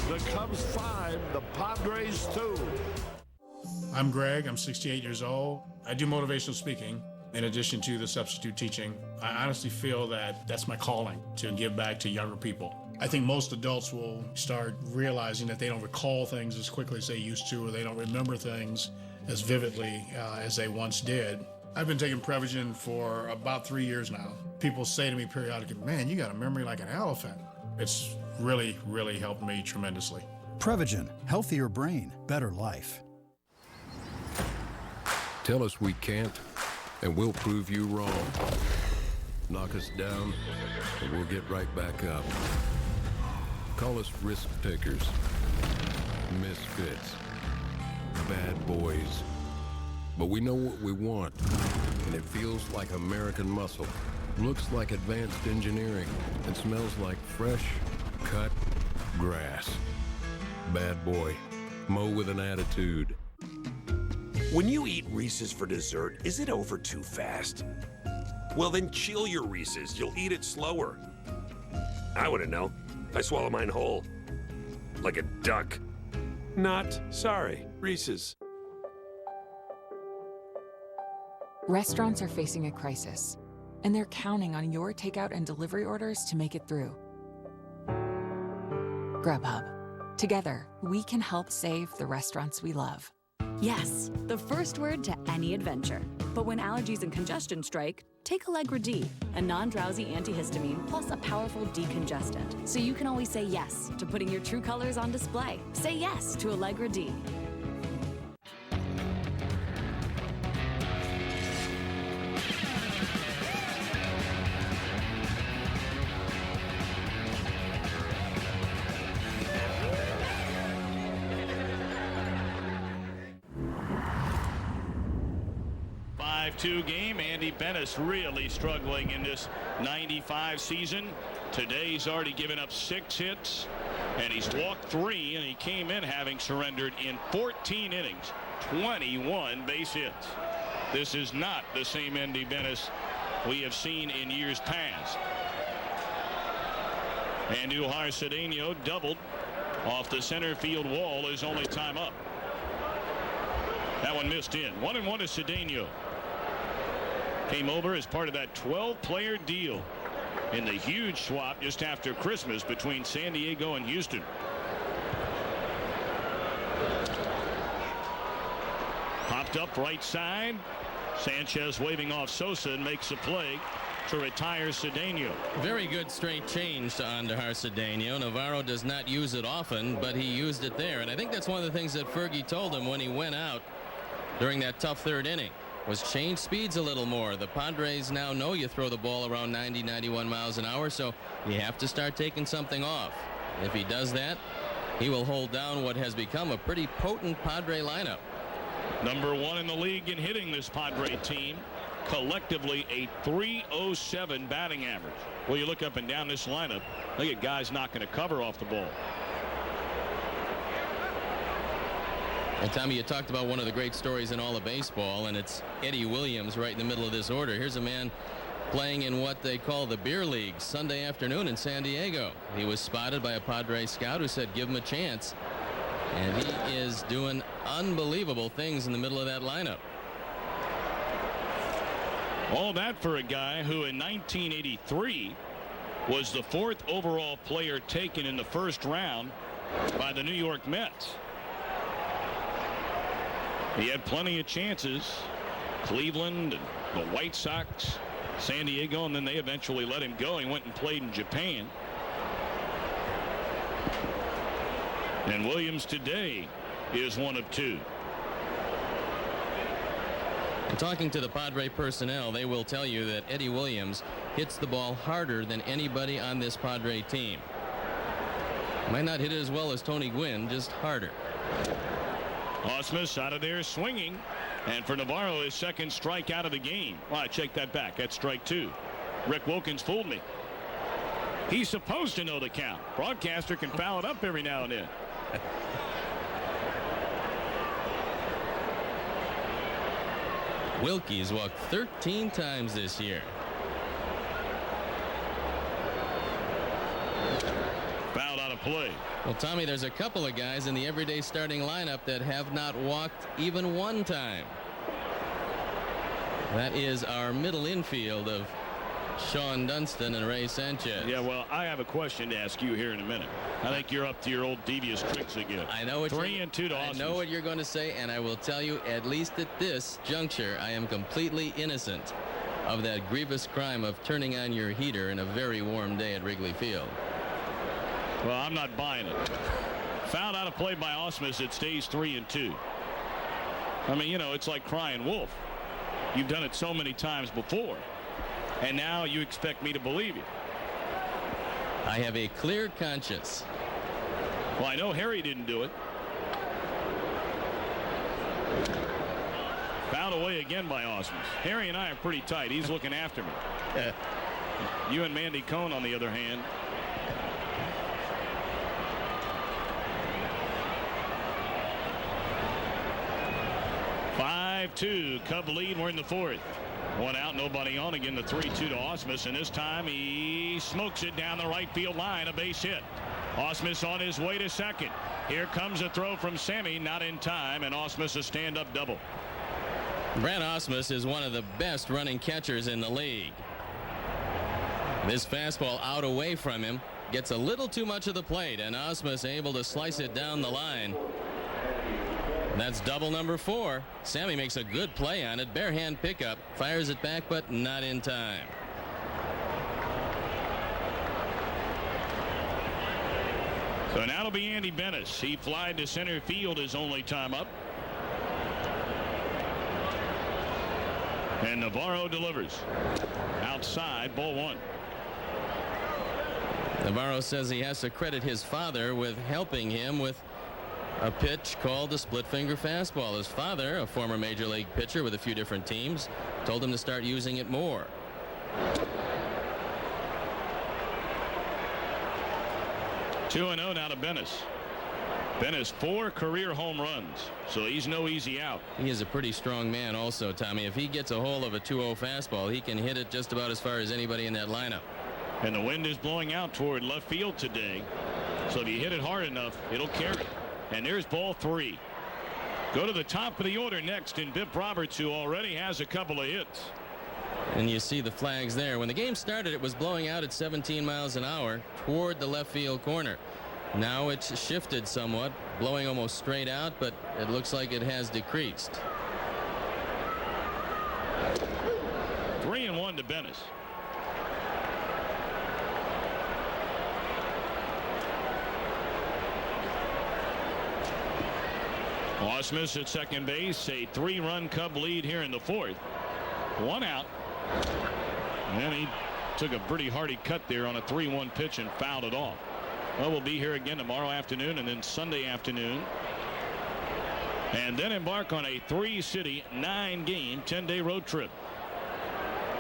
The Cubs 5, the Padres 2. I'm Greg. I'm 68 years old. I do motivational speaking in addition to the substitute teaching. I honestly feel that that's my calling, to give back to younger people. I think most adults will start realizing that they don't recall things as quickly as they used to, or they don't remember things as vividly as they once did. I've been taking Prevagen for about 3 years now. People say to me periodically, man, you got a memory like an elephant. It's really, really helped me tremendously. Prevagen, healthier brain, better life. Tell us we can't, and we'll prove you wrong. Knock us down, and we'll get right back up. Call us risk takers, misfits, bad boys. But we know what we want, and it feels like American muscle, looks like advanced engineering, and smells like fresh, cut grass. Bad boy, mow with an attitude. When you eat Reese's for dessert, is it over too fast? Well, then chill your Reese's. You'll eat it slower. I wouldn't know. I swallow mine whole. Like a duck. Not sorry, Reese's. Restaurants are facing a crisis, and they're counting on your takeout and delivery orders to make it through. Grubhub. Together, we can help save the restaurants we love. Yes, the first word to any adventure. But when allergies and congestion strike, take Allegra D, a non-drowsy antihistamine plus a powerful decongestant. So you can always say yes to putting your true colors on display. Say yes to Allegra D. Game. Andy Bennis really struggling in this 95 season. Today he's already given up 6 hits, and he's walked 3, and he came in having surrendered in 14 innings, 21 base hits. This is not the same Andy Bennis we have seen in years past. Andujar Cedeno doubled off the center field wall. His only time up. That one missed in. 1-1 to Cedeno. Came over as part of that 12-player deal in the huge swap just after Christmas between San Diego and Houston. Popped up right side. Sanchez waving off Sosa and makes a play to retire Cedeno. Very good straight change to Andujar Cedeno. Navarro does not use it often, but he used it there. And I think that's one of the things that Fergie told him when he went out during that tough 3rd inning. Was change speeds a little more. The Padres now know you throw the ball around 90, 91 miles an hour, so you have to start taking something off. If he does that, he will hold down what has become a pretty potent Padre lineup. Number 1 in the league in hitting, this Padre team. Collectively a .307 batting average. Well, you look up and down this lineup, look at guys not going to cover off the ball. And Tommy, you talked about one of the great stories in all of baseball, and it's Eddie Williams right in the middle of this order. Here's a man playing in what they call the beer league Sunday afternoon in San Diego. He was spotted by a Padres scout who said give him a chance, and he is doing unbelievable things in the middle of that lineup. All that for a guy who in 1983 was the 4th overall player taken in the 1st round by the New York Mets. He had plenty of chances. Cleveland and the White Sox, San Diego, and then they eventually let him go. He went and played in Japan. And Williams today is 1 of 2. Talking to the Padre personnel, they will tell you that Eddie Williams hits the ball harder than anybody on this Padre team. Might not hit it as well as Tony Gwynn, just harder. Ausmus out of there swinging. And for Navarro, his second strikeout of the game. Well, I take that back. That's strike 2. Rick Wilkins fooled me. He's supposed to know the count. Broadcaster can foul it up every now and then. Wilkie's walked 13 times this year. Fouled out of play. Well, Tommy, there's a couple of guys in the everyday starting lineup that have not walked even one time. That is our middle infield of Sean Dunston and Ray Sanchez. Yeah, well, I have a question to ask you here in a minute. I think you're up to your old devious tricks again. I know what 3 and 2 to Ausmus. I know what you're going to say, and I will tell you, at least at this juncture, I am completely innocent of that grievous crime of turning on your heater in a very warm day at Wrigley Field. Well, I'm not buying it. Fouled out of play by Ausmus. It stays 3 and 2. I mean, you know, it's like crying wolf. You've done it so many times before. And now you expect me to believe you. I have a clear conscience. Well, I know Harry didn't do it. Fouled away again by Ausmus. Harry and I are pretty tight. He's looking after me. You and Mandy Cohn, on the other hand. Two Cub lead. We're in the 4th. 1 out, nobody on. Again, the 3-2 to Ausmus, and this time he smokes it down the right field line. A base hit. Ausmus on his way to second. Here comes a throw from Sammy, not in time, and Ausmus a stand-up double. Brad Ausmus is one of the best running catchers in the league. This fastball out away from him gets a little too much of the plate, and Ausmus able to slice it down the line. That's double number 4. Sammy makes a good play on it. Bare hand pickup. Fires it back, but not in time. So now it'll be Andy Bennis. He flied to center field his only time up. And Navarro delivers. Outside, ball 1. Navarro says he has to credit his father with helping him with a pitch called the split finger fastball. His father, a former major league pitcher with a few different teams, told him to start using it more. Two and 0 now to Bennis. Bennis 4 career home runs, so he's no easy out. He is a pretty strong man also, Tommy. If he gets a hold of a 2-0 fastball, he can hit it just about as far as anybody in that lineup. And the wind is blowing out toward left field today, so if you hit it hard enough, it'll carry. And there's ball 3. Go to the top of the order next in Bip Roberts, who already has a couple of hits. And you see the flags there. When the game started, it was blowing out at 17 miles an hour toward the left field corner. Now it's shifted somewhat, blowing almost straight out, but it looks like it has decreased. 3-1 to Bennis. Ausmus at second base, a 3-run Cub lead here in the 4th. 1 out. And he took a pretty hearty cut there on a 3-1 pitch and fouled it off. Well, we'll be here again tomorrow afternoon and then Sunday afternoon. And then embark on a 3-city, 9-game, 10-day road trip.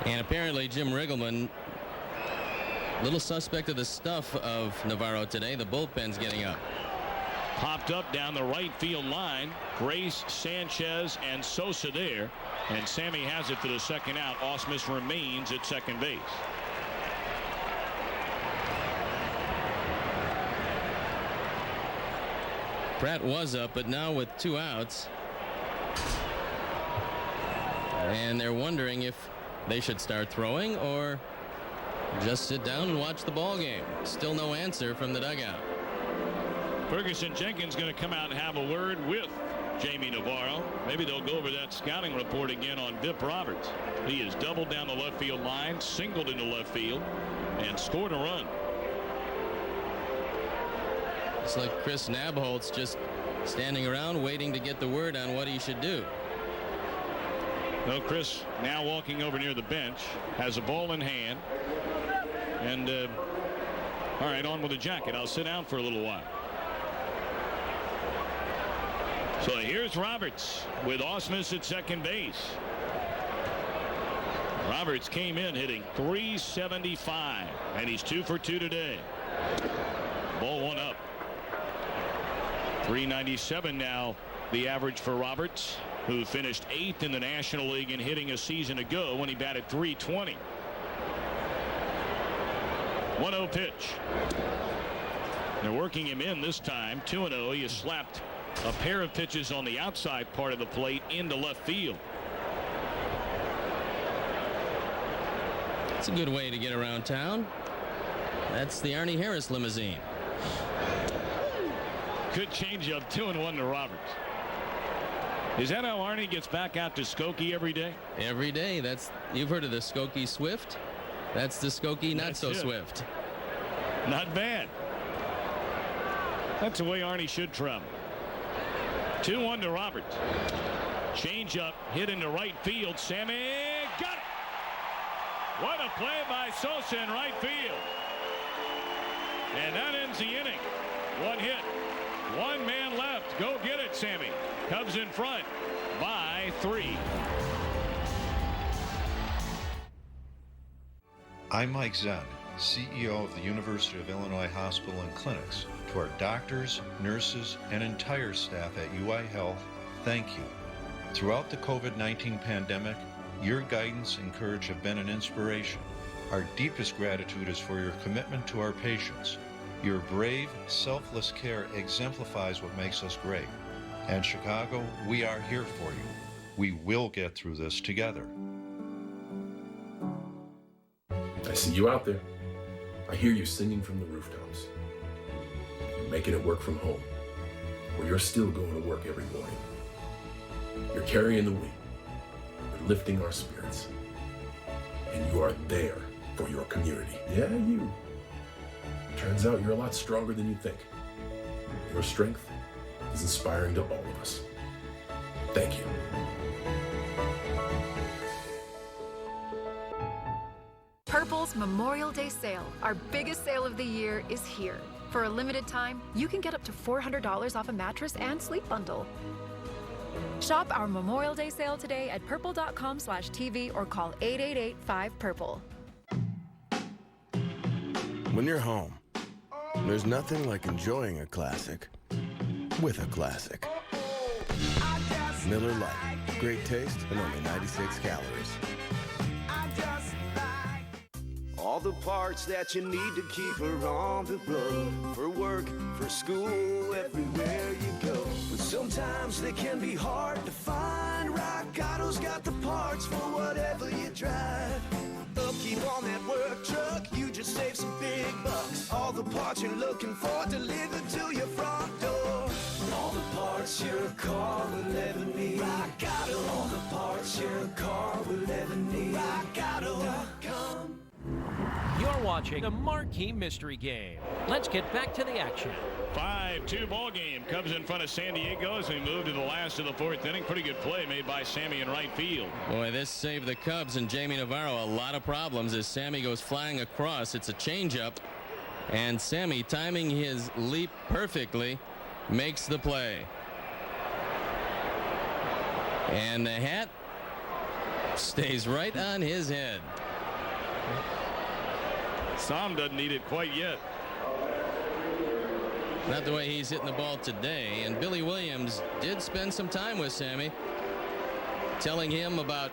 And apparently Jim Riggleman, little suspect of the stuff of Navarro today. The bullpen's getting up. Popped up down the right field line. Grace, Sanchez, and Sosa there. And Sammy has it for the second out. Ausmus remains at second base. Pratt was up, but now with 2 outs. And they're wondering if they should start throwing or just sit down and watch the ball game. Still no answer from the dugout. Ferguson Jenkins going to come out and have a word with Jamie Navarro. Maybe they'll go over that scouting report again on Bip Roberts. He has doubled down the left field line, singled into left field, and scored a run. It's like Chris Nabholz just standing around waiting to get the word on what he should do. Well, Chris now walking over near the bench, has a ball in hand, and all right, on with the jacket. I'll sit down for a little while. So here's Roberts with Ausmus at second base. Roberts came in hitting .375, and he's 2 for 2 today. Ball one up. .397 now the average for Roberts, who finished 8th in the National League in hitting a season ago when he batted .320. 1-0 pitch. They're working him in this time. 2-0. He has slapped a pair of pitches on the outside part of the plate into left field. It's a good way to get around town. That's the Arnie Harris limousine. Good changeup. 2-1 to Roberts. Is that how Arnie gets back out to Skokie every day? Every day. You've heard of the Skokie Swift? That's the Skokie not so swift. Not bad. That's the way Arnie should travel. 2-1 to Roberts. Changeup hit into right field. Sammy got it. What a play by Sosa in right field. And that ends the inning. One hit. One man left. Go get it, Sammy. Cubs in front by 3. I'm Mike Zen, CEO of the University of Illinois Hospital and Clinics. To our doctors, nurses, and entire staff at UI Health, thank you. Throughout the COVID-19 pandemic, your guidance and courage have been an inspiration. Our deepest gratitude is for your commitment to our patients. Your brave, selfless care exemplifies what makes us great. And Chicago, we are here for you. We will get through this together. I see you out there. I hear you singing from the rooftops. You're making it work from home, or you're still going to work every morning. You're carrying the weight. You're lifting our spirits. And you are there for your community. Yeah, you. Turns out you're a lot stronger than you think. Your strength is inspiring to all of us. Thank you. Purple's Memorial Day sale, our biggest sale of the year, is here. For a limited time, you can get up to $400 off a mattress and sleep bundle. Shop our Memorial Day sale today at purple.com/TV or call 888-5PURPLE. When you're home, there's nothing like enjoying a classic with a classic. Miller Lite. Great taste and only 96 calories. All the parts that you need to keep her on the road. For work, for school, everywhere you go. But sometimes they can be hard to find. Rock Auto's got the parts for whatever you drive. Upkeep on that work truck, you just save some big bucks. All the parts you're looking for delivered to your front door. All the parts your car will ever need. Rock Auto. All the parts your car will ever need. RockAuto.com. You're watching the Marquee Mystery Game. Let's get back to the action. 5-2 ball game. Cubs in front of San Diego as we move to the last of the 4th inning. Pretty good play made by Sammy in right field. Boy, this saved the Cubs and Jamie Navarro a lot of problems as Sammy goes flying across. It's a changeup, and Sammy, timing his leap perfectly, makes the play. And the hat stays right on his head. Sam doesn't need it quite yet. Not the way he's hitting the ball today. And Billy Williams did spend some time with Sammy, telling him about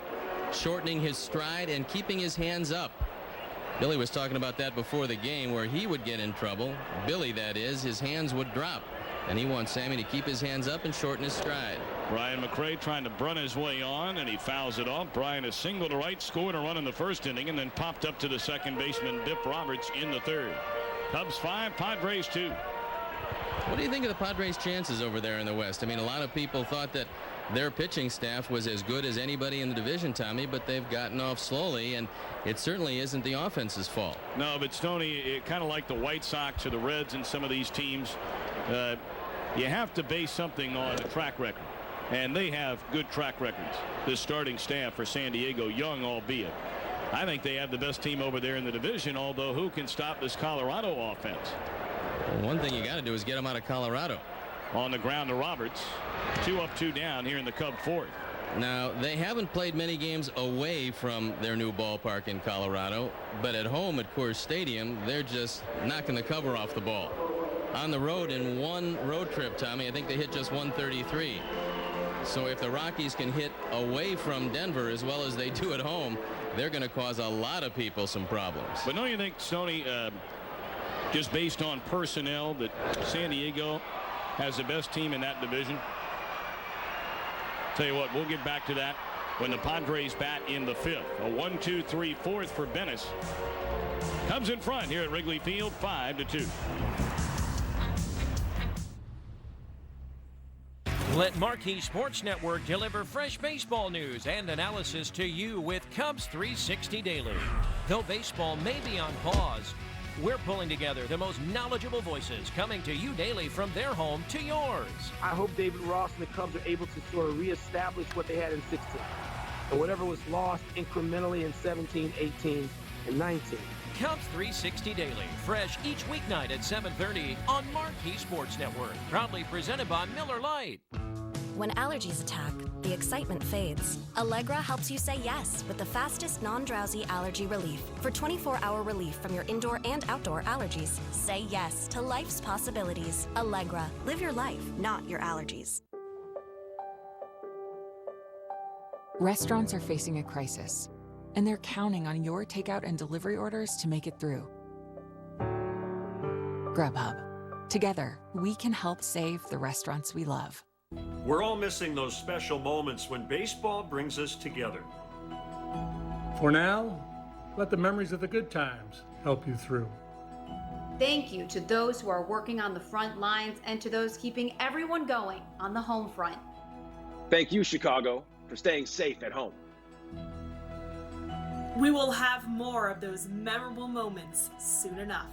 shortening his stride and keeping his hands up. Billy was talking about that before the game, where he would get in trouble. Billy, that is, his hands would drop. And he wants Sammy to keep his hands up and shorten his stride. Brian McRae trying to run his way on, and he fouls it off. Brian, a single to right, scored a run in the 1st inning, and then popped up to the second baseman, Dip Roberts, in the 3rd. Cubs 5, Padres 2. What do you think of the Padres' chances over there in the West? I mean, a lot of people thought that their pitching staff was as good as anybody in the division, Tommy, but they've gotten off slowly, and it certainly isn't the offense's fault. No, but Stoney, kind of like the White Sox or the Reds and some of these teams, you have to base something on a track record. And they have good track records. This starting staff for San Diego, young albeit. I think they have the best team over there in the division, although who can stop this Colorado offense? Well, one thing you got to do is get them out of Colorado. On the ground to Roberts. 2 up, 2 down here in the Cub fourth. Now, they haven't played many games away from their new ballpark in Colorado, but at home at Coors Stadium, they're just knocking the cover off the ball. On the road in one road trip, Tommy, I think they hit just 133. So if the Rockies can hit away from Denver as well as they do at home, they're going to cause a lot of people some problems. But don't you think, Stoney, just based on personnel, that San Diego has the best team in that division? Tell you what, we'll get back to that when the Padres bat in the 5th. A 1-2-3 4th for Bennis. Cubs in front here at Wrigley Field, 5-2. Let Marquee Sports Network deliver fresh baseball news and analysis to you with Cubs 360 Daily. Though baseball may be on pause, we're pulling together the most knowledgeable voices coming to you daily from their home to yours. I hope David Ross and the Cubs are able to sort of reestablish what they had in 16. And whatever was lost incrementally in 17, 18, and 19. Cubs 360 Daily, fresh each weeknight at 7:30 on Marquee Sports Network. Proudly presented by Miller Lite. When allergies attack, the excitement fades. Allegra helps you say yes with the fastest non-drowsy allergy relief. For 24-hour relief from your indoor and outdoor allergies, say yes to life's possibilities. Allegra, live your life, not your allergies. Restaurants are facing a crisis, and they're counting on your takeout and delivery orders to make it through. Grubhub. Together, we can help save the restaurants we love. We're all missing those special moments when baseball brings us together. For now, let the memories of the good times help you through. Thank you to those who are working on the front lines and to those keeping everyone going on the home front. Thank you, Chicago, for staying safe at home. We will have more of those memorable moments soon enough.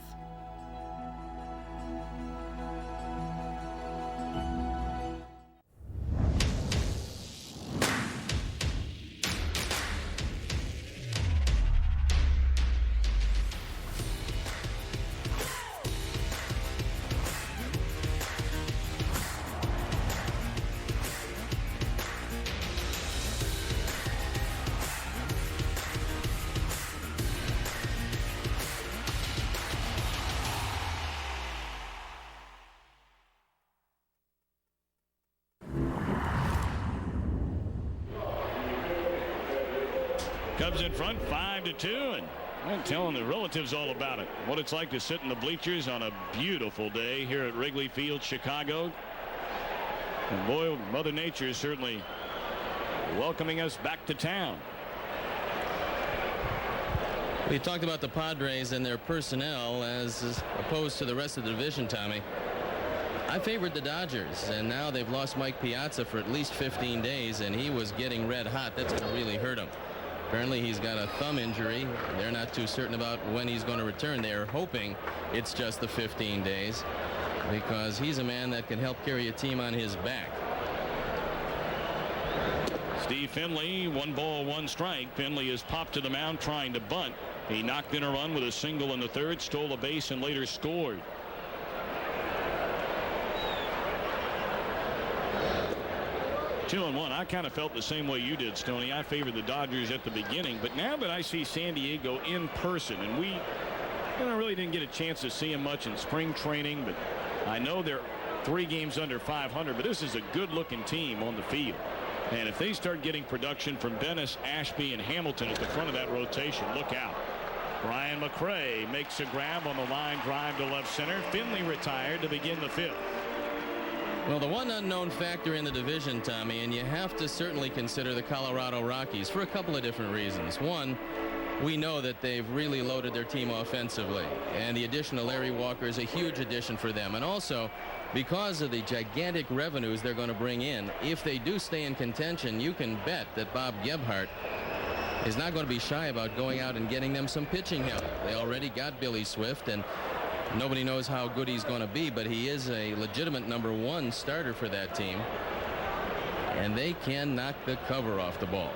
Cubs in front, 5-2, and I'm telling the relatives all about it. What it's like to sit in the bleachers on a beautiful day here at Wrigley Field, Chicago. And boy, Mother Nature is certainly welcoming us back to town. We talked about the Padres and their personnel as opposed to the rest of the division, Tommy. I favored the Dodgers, and now they've lost Mike Piazza for at least 15 days, and he was getting red hot. That's going to really hurt him. Apparently he's got a thumb injury. They're not too certain about when he's going to return. They're hoping it's just the 15 days because he's a man that can help carry a team on his back. Steve Finley, 1 ball, 1 strike. Finley is popped to the mound trying to bunt. He knocked in a run with a single in the 3rd, stole a base, and later scored. Two and one. I kind of felt the same way you did, Stoney. I favored the Dodgers at the beginning, but now that I see San Diego in person, and we really didn't get a chance to see him much in spring training, but I know they're 3 games under 500, but this is a good-looking team on the field. And if they start getting production from Bennis, Ashby, and Hamilton at the front of that rotation, look out. Brian McRae makes a grab on the line drive to left center. Finley retired to begin the 5th. Well, the one unknown factor in the division, Tommy, and you have to certainly consider the Colorado Rockies for a couple of different reasons. One, we know that they've really loaded their team offensively, and the addition of Larry Walker is a huge addition for them. And also, because of the gigantic revenues they're going to bring in, if they do stay in contention, you can bet that Bob Gebhardt is not going to be shy about going out and getting them some pitching help. They already got Billy Swift, and Nobody knows how good he's going to be, but he is a legitimate #1 starter for that team. And they can knock the cover off the ball.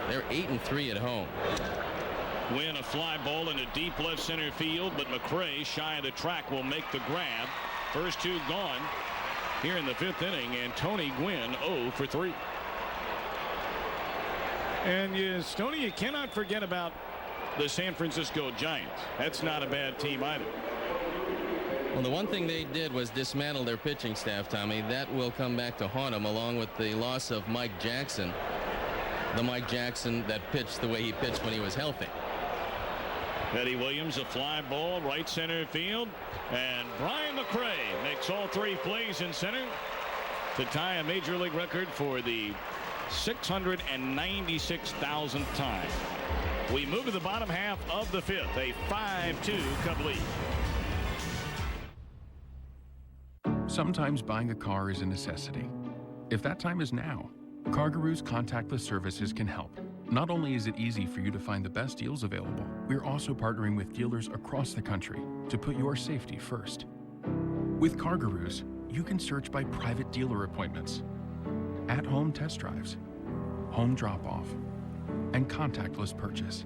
They're 8-3 at home. Win a fly ball into deep left center field, but McRae, shy of the track, will make the grab. First two gone here in the 5th inning, and Tony Gwynn 0 for 3. And Stoney, you cannot forget about the San Francisco Giants. That's not a bad team either. Well, the one thing they did was dismantle their pitching staff, Tommy. That will come back to haunt them, along with the loss of Mike Jackson. The Mike Jackson that pitched the way he pitched when he was healthy. Eddie Williams, a fly ball, right center field. And Brian McRae makes all 3 plays in center to tie a major league record for the 696,000th time. We move to the bottom half of the 5th, a 5-2 Cub lead. Sometimes buying a car is a necessity. If that time is now, CarGurus contactless services can help. Not only is it easy for you to find the best deals available, we're also partnering with dealers across the country to put your safety first. With CarGurus, you can search by private dealer appointments, at-home test drives, home drop-off, and contactless purchase.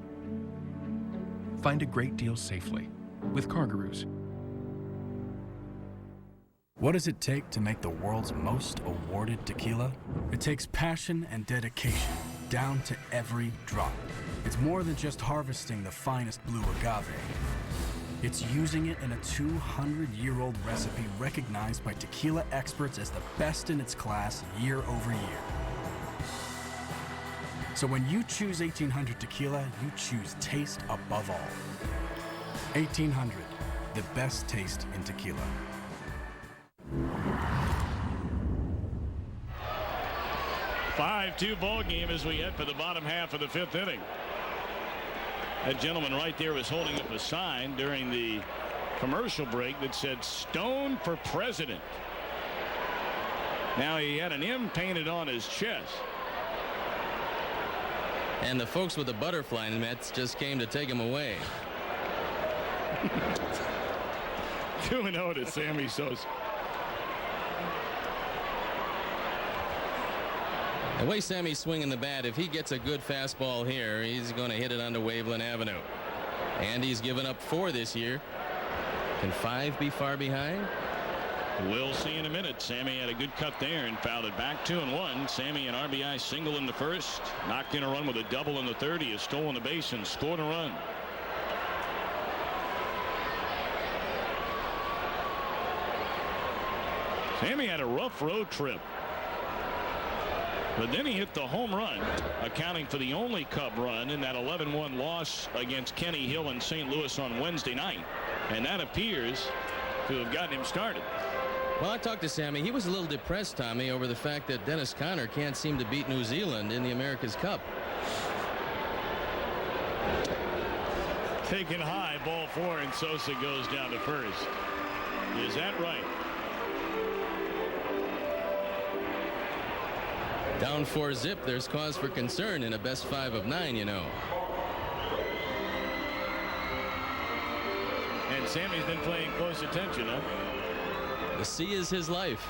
Find a great deal safely with CarGurus. What does it take to make the world's most awarded tequila? It takes passion and dedication, down to every drop. It's more than just harvesting the finest blue agave. It's using it in a 200-year-old recipe recognized by tequila experts as the best in its class year over year. So when you choose 1800 Tequila, you choose taste above all. 1800, the best taste in tequila. 5-2 ball game as we head for the bottom half of the 5th inning. That gentleman right there was holding up a sign during the commercial break that said "Stone for President." Now he had an M painted on his chest. And the folks with the butterfly nets just came to take him away. 2-0 to Sammy Sosa. The way Sammy's swinging the bat, if he gets a good fastball here, he's going to hit it onto Waveland Avenue. And he's given up 4 this year. Can 5 be far behind? We'll see in a minute. Sammy had a good cut there and fouled it back. 2-1. Sammy an RBI single in the first. Knocked in a run with a double in the third. He has stolen the base and scored a run. Sammy had a rough road trip. But then he hit the home run, accounting for the only Cub run in that 11-1 loss against Kenny Hill in St. Louis on Wednesday night. And that appears to have gotten him started. Well, I talked to Sammy. He was a little depressed, Tommy, over the fact that Dennis Conner can't seem to beat New Zealand in the America's Cup. Taken high, ball 4, and Sosa goes down to first. Is that right? Down 4-0, there's cause for concern in a best 5 of 9, you know. And Sammy's been paying close attention, huh? The sea is his life.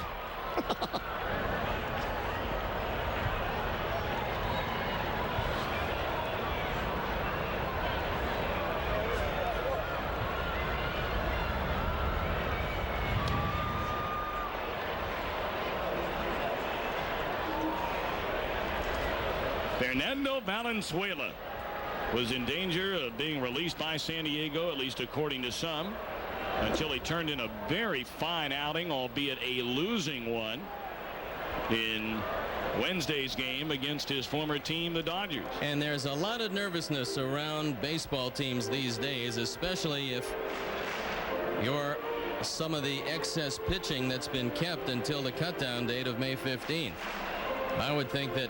Fernando Valenzuela was in danger of being released by San Diego, at least according to some, until he turned in a very fine outing, albeit a losing one, in Wednesday's game against his former team, the Dodgers. And there's a lot of nervousness around baseball teams these days, especially if you're some of the excess pitching that's been kept until the cutdown date of May 15th. I would think that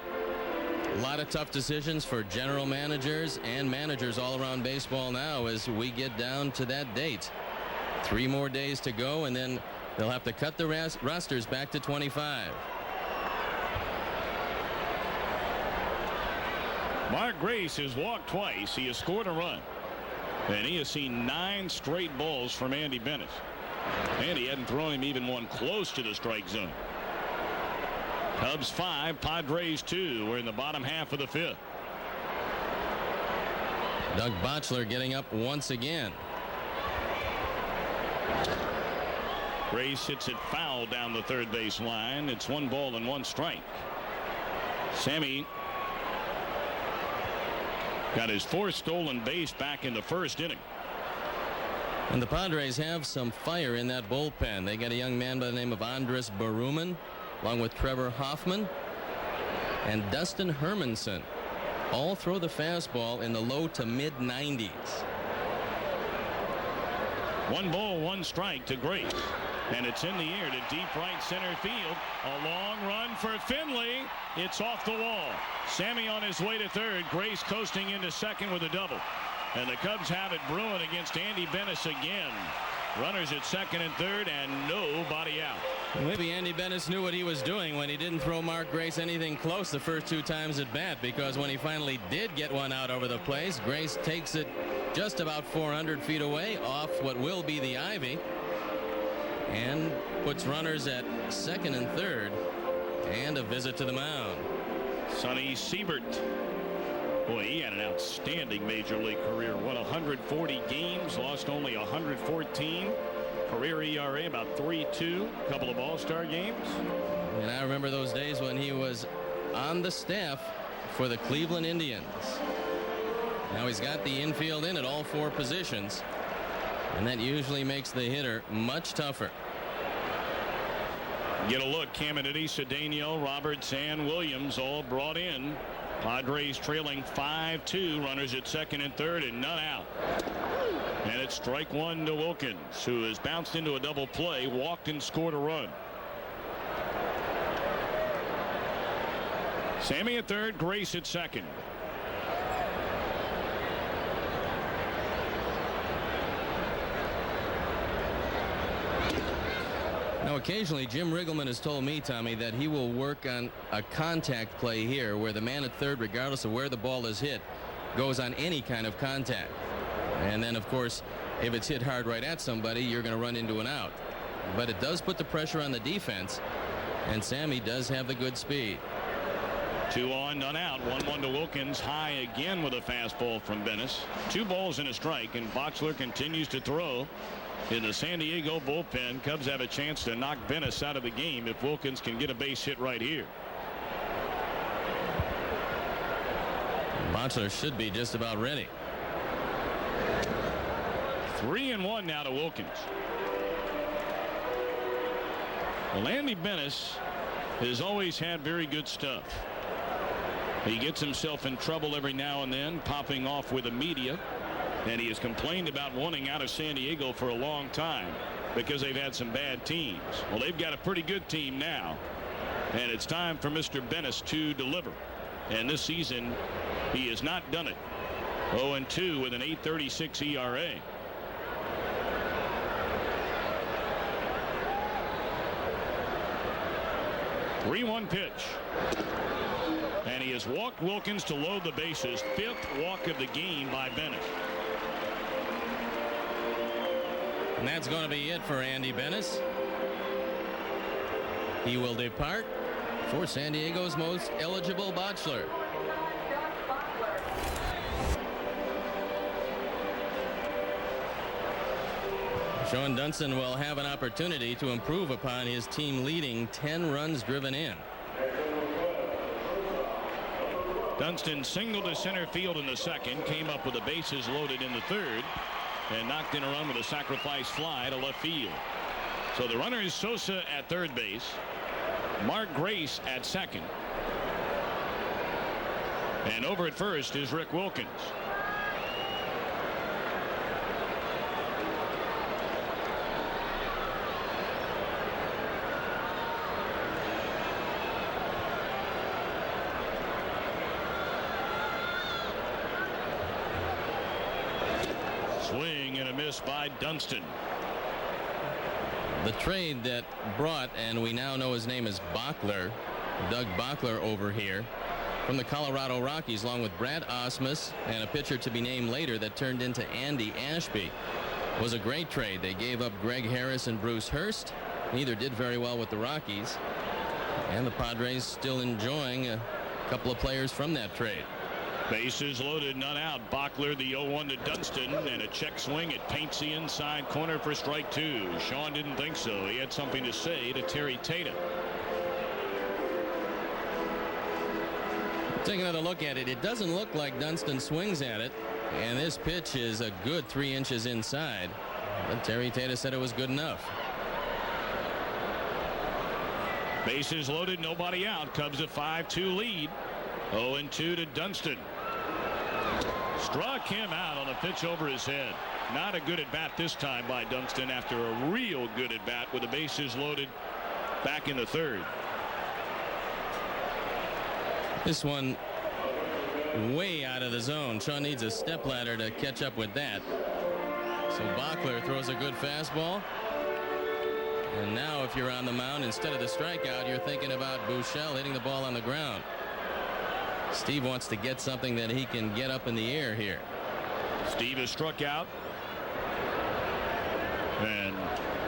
a lot of tough decisions for general managers and managers all around baseball now as we get down to that date. 3 more days to go, and then they'll have to cut the rosters back to 25. Mark Grace has walked twice. He has scored a run. And he has seen 9 straight balls from Andy Bennett. And he hadn't thrown him even one close to the strike zone. Cubs 5, Padres 2. We're in the bottom half of the 5th. Doug Bochler getting up once again. Grace hits it foul down the third base line. It's 1 ball and 1 strike. Sammy got his 4th stolen base back in the first inning. And the Padres have some fire in that bullpen. They got a young man by the name of Andres Baruman, along with Trevor Hoffman and Dustin Hermanson. All throw the fastball in the low to mid 90s. 1 ball, 1 strike to Grace. And it's in the air to deep right center field. A long run for Finley. It's off the wall. Sammy on his way to third. Grace coasting into second with a double. And the Cubs have it brewing against Andy Benes again. Runners at second and third and nobody out. Maybe Andy Benes knew what he was doing when he didn't throw Mark Grace anything close the first 2 times at bat, because when he finally did get one out over the place, Grace takes it just about 400 feet away off what will be the ivy and puts runners at second and third, and a visit to the mound. Sonny Siebert. Boy, he had an outstanding major league career. Won 140 games, lost only 114. Career ERA about 3.2. Couple of all-star games. And I remember those days when he was on the staff for the Cleveland Indians. Now he's got the infield in at all 4 positions, and that usually makes the hitter much tougher. Get a look. Caminiti, Cedeno, Roberts, and Williams all brought in. Padres trailing 5-2. Runners at second and third and none out. And it's strike 1 to Wilkins, who has bounced into a double play, walked and scored a run. Sammy at third, Grace at second. Now, occasionally Jim Riggleman has told me, Tommy, that he will work on a contact play here where the man at third, regardless of where the ball is hit, goes on any kind of contact. And then, of course, if it's hit hard right at somebody, you're going to run into an out. But it does put the pressure on the defense, and Sammy does have the good speed. 2 on, none out. 1-1 to Wilkins. High again with a fastball from Benes. 2 balls and a strike, and Bochler continues to throw. In the San Diego bullpen, Cubs have a chance to knock Benes out of the game if Wilkins can get a base hit right here. Bochler should be just about ready. 3-1 now to Wilkins. Well, Andy Benes has always had very good stuff. He gets himself in trouble every now and then, popping off with the media. And he has complained about wanting out of San Diego for a long time because they've had some bad teams. Well, they've got a pretty good team now, and it's time for Mr. Benes to deliver. And this season, he has not done it. 0-2 with an 8.36 ERA. Three-1 pitch. And he has walked Wilkins to load the bases. 5th walk of the game by Benes. And that's going to be it for Andy Benes. He will depart for San Diego's most eligible Bochler. Sean Dunston will have an opportunity to improve upon his team leading 10 runs driven in. Dunston singled to center field in the second, came up with the bases loaded in the third, and knocked in a run with a sacrifice fly to left field. So the runner is Sosa at third base, Mark Grace at second, and over at first is Rick Wilkins. Swing and a miss by Dunston. The trade that brought, and we now know his name is Bochler, Doug Bochler over here from the Colorado Rockies, along with Brad Osmus and a pitcher to be named later that turned into Andy Ashby. was a great trade. They gave up Greg Harris and Bruce Hurst. Neither did very well with the Rockies. And the Padres still enjoying a couple of players from that trade. Bases loaded, none out. Bachler the 0-1 to Dunston, and a check swing. It paints the inside corner for strike two. Sean didn't think so. He had something to say to Terry Tata. Take another look at it. It doesn't look like Dunston swings at it, and this pitch is a good 3 inches inside. But Terry Tata said it was good enough. Bases loaded, nobody out. Cubs a 5-2 lead. 0-2 to Dunston. Struck him out on a pitch over his head. Not a good at bat this time by Dunston after a real good at bat with the bases loaded back in the third. This one way out of the zone. Sean needs a stepladder to catch up with that. So Bachler throws a good fastball. And now if you're on the mound, instead of the strikeout, you're thinking about Buechele hitting the ball on the ground. Steve wants to get something that he can get up in the air here. Steve is struck out and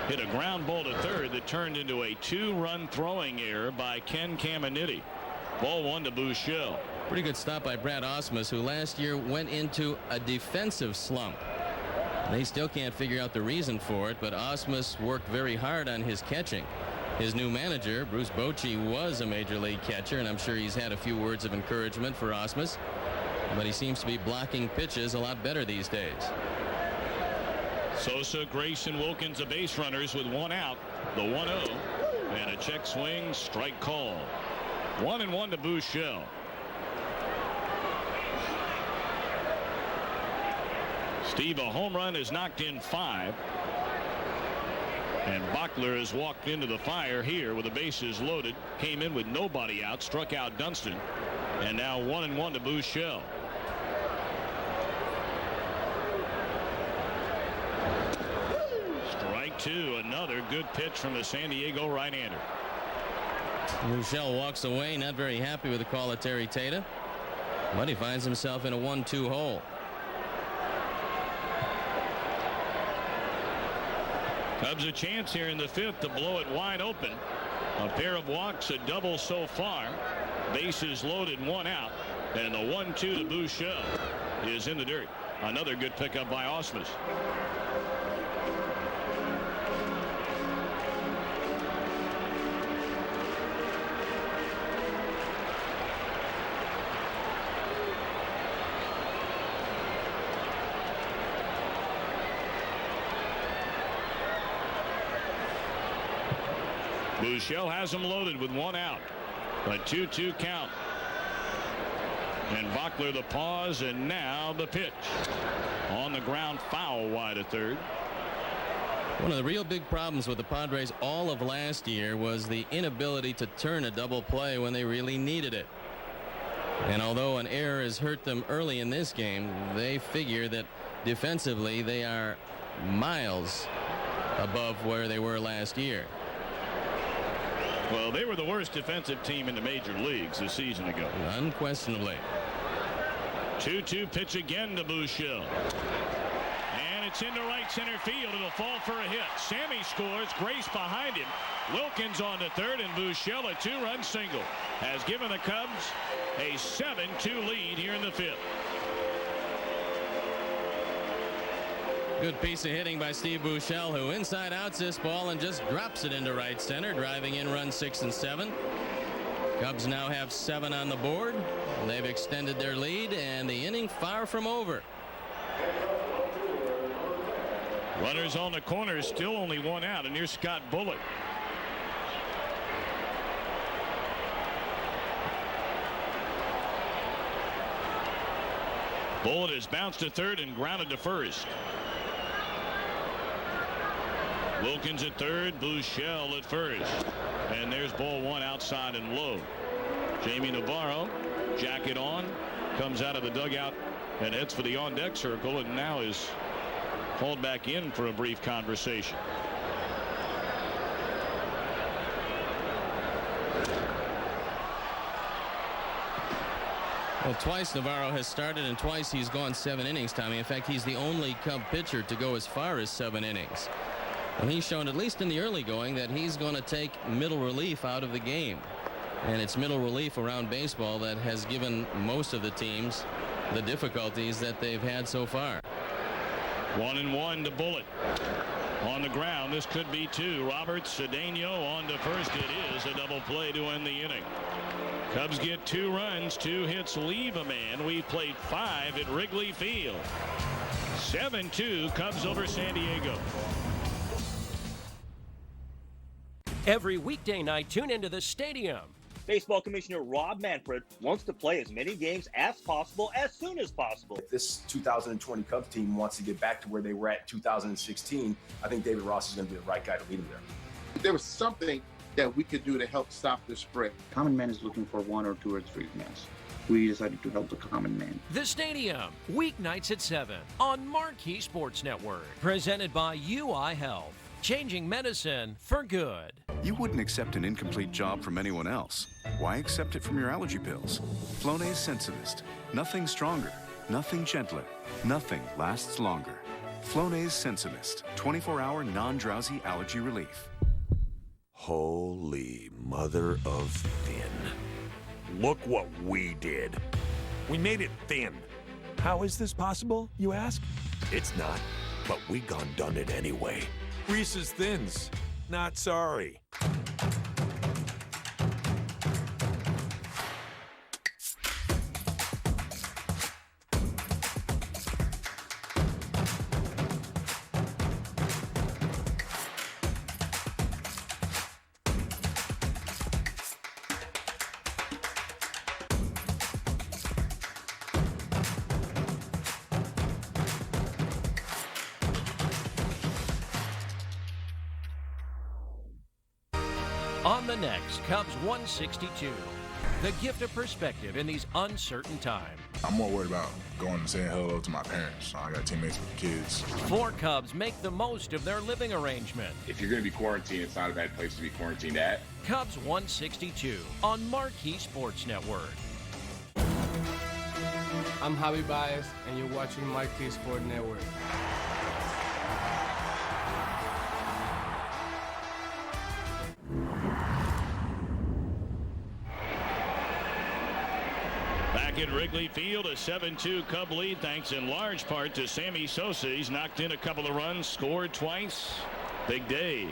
hit a ground ball to third that turned into a 2-run throwing error by Ken Caminiti. Ball 1 to Buechele. Pretty good stop by Brad Ausmus, who last year went into a defensive slump. They still can't figure out the reason for it, but Ausmus worked very hard on his catching. His new manager, Bruce Bochy, was a major league catcher, and I'm sure he's had a few words of encouragement for Ausmus. But he seems to be blocking pitches a lot better these days. Sosa, Grayson, Wilkins, the base runners with 1 out. The 1-0 and a check swing, strike call. 1-1 to Buechele. Steve, a home run is knocked in 5. And Bachler has walked into the fire here with the bases loaded. Came in with nobody out, struck out Dunston. And now 1-1 to Buechele. Strike two, another good pitch from the San Diego right-hander. Buechele walks away, not very happy with the call of Terry Tata. But he finds himself in a 1-2 hole. Cubs a chance here in the 5th to blow it wide open. A pair of walks, a double so far. Bases loaded, 1 out. And the 1-2 to Buechele is in the dirt. Another good pickup by Ausmus. Buechele has him loaded with 1 out. A 2-2 count. And Bachler the pause, and now the pitch. On the ground, foul wide of third. One of the real big problems with the Padres all of last year was the inability to turn a double play when they really needed it. And although an error has hurt them early in this game, they figure that defensively they are miles above where they were last year. Well, they were the worst defensive team in the major leagues a season ago. Unquestionably. 2-2 pitch again to Buechele. And it's into right center field. It'll fall for a hit. Sammy scores. Grace behind him. Wilkins on to third, and Buechele, a 2-run single, has given the Cubs a 7-2 lead here in the 5th. Good piece of hitting by Steve Buechele, who inside outs this ball and just drops it into right center, driving in runs 6 and 7. Cubs now have 7 on the board. They've extended their lead, and the inning far from over. Runners on the corner, still only 1 out, and here's Scott Bullock. Bullock is bounced to third and grounded to first. Wilkins at third, Buechele at first. And there's ball 1 outside and low. Jamie Navarro, jacket on, comes out of the dugout and heads for the on-deck circle, and now is called back in for a brief conversation. Well, twice Navarro has started, and twice he's gone 7 innings, Tommy. In fact, he's the only Cub pitcher to go as far as 7 innings. And he's shown, at least in the early going, that he's going to take middle relief out of the game. And it's middle relief around baseball that has given most of the teams the difficulties that they've had so far. 1-1 to Bullitt. On the ground, this could be 2. Roberts, Cedeno on to first. It is a double play to end the inning. Cubs get 2 runs, 2 hits, leave a man. We've played 5 at Wrigley Field. 7-2 Cubs over San Diego. Every weekday night, tune into the stadium. Baseball Commissioner Rob Manfred wants to play as many games as possible as soon as possible. If this 2020 Cubs team wants to get back to where they were at 2016, I think David Ross is going to be the right guy to lead them there. There was something that we could do to help stop the spread. Common man is looking for 1 or 2 or 3 men. We decided to help the common man. The Stadium, weeknights at 7 on Marquee Sports Network. Presented by UI Health. Changing medicine for good. You wouldn't accept an incomplete job from anyone else. Why accept it from your allergy pills? Flonase Sensivist. Nothing stronger, nothing gentler, nothing lasts longer. Flonase Sensivist. 24-hour non-drowsy allergy relief. Holy mother of thin. Look what we did. We made it thin. How is this possible, you ask? It's not, but we done it anyway. Reese's Thins. Not sorry. On the next, Cubs 162. The gift of perspective in these uncertain times. I'm more worried about going and saying hello to my parents. I got teammates with kids. 4 Cubs make the most of their living arrangement. If you're going to be quarantined, it's not a bad place to be quarantined at. Cubs 162 on Marquee Sports Network. I'm Javi Baez, and you're watching Marquee Sports Network. Back at Wrigley Field, a 7-2 Cub lead, thanks in large part to Sammy Sosa. He's knocked in a couple of runs, scored twice. Big day.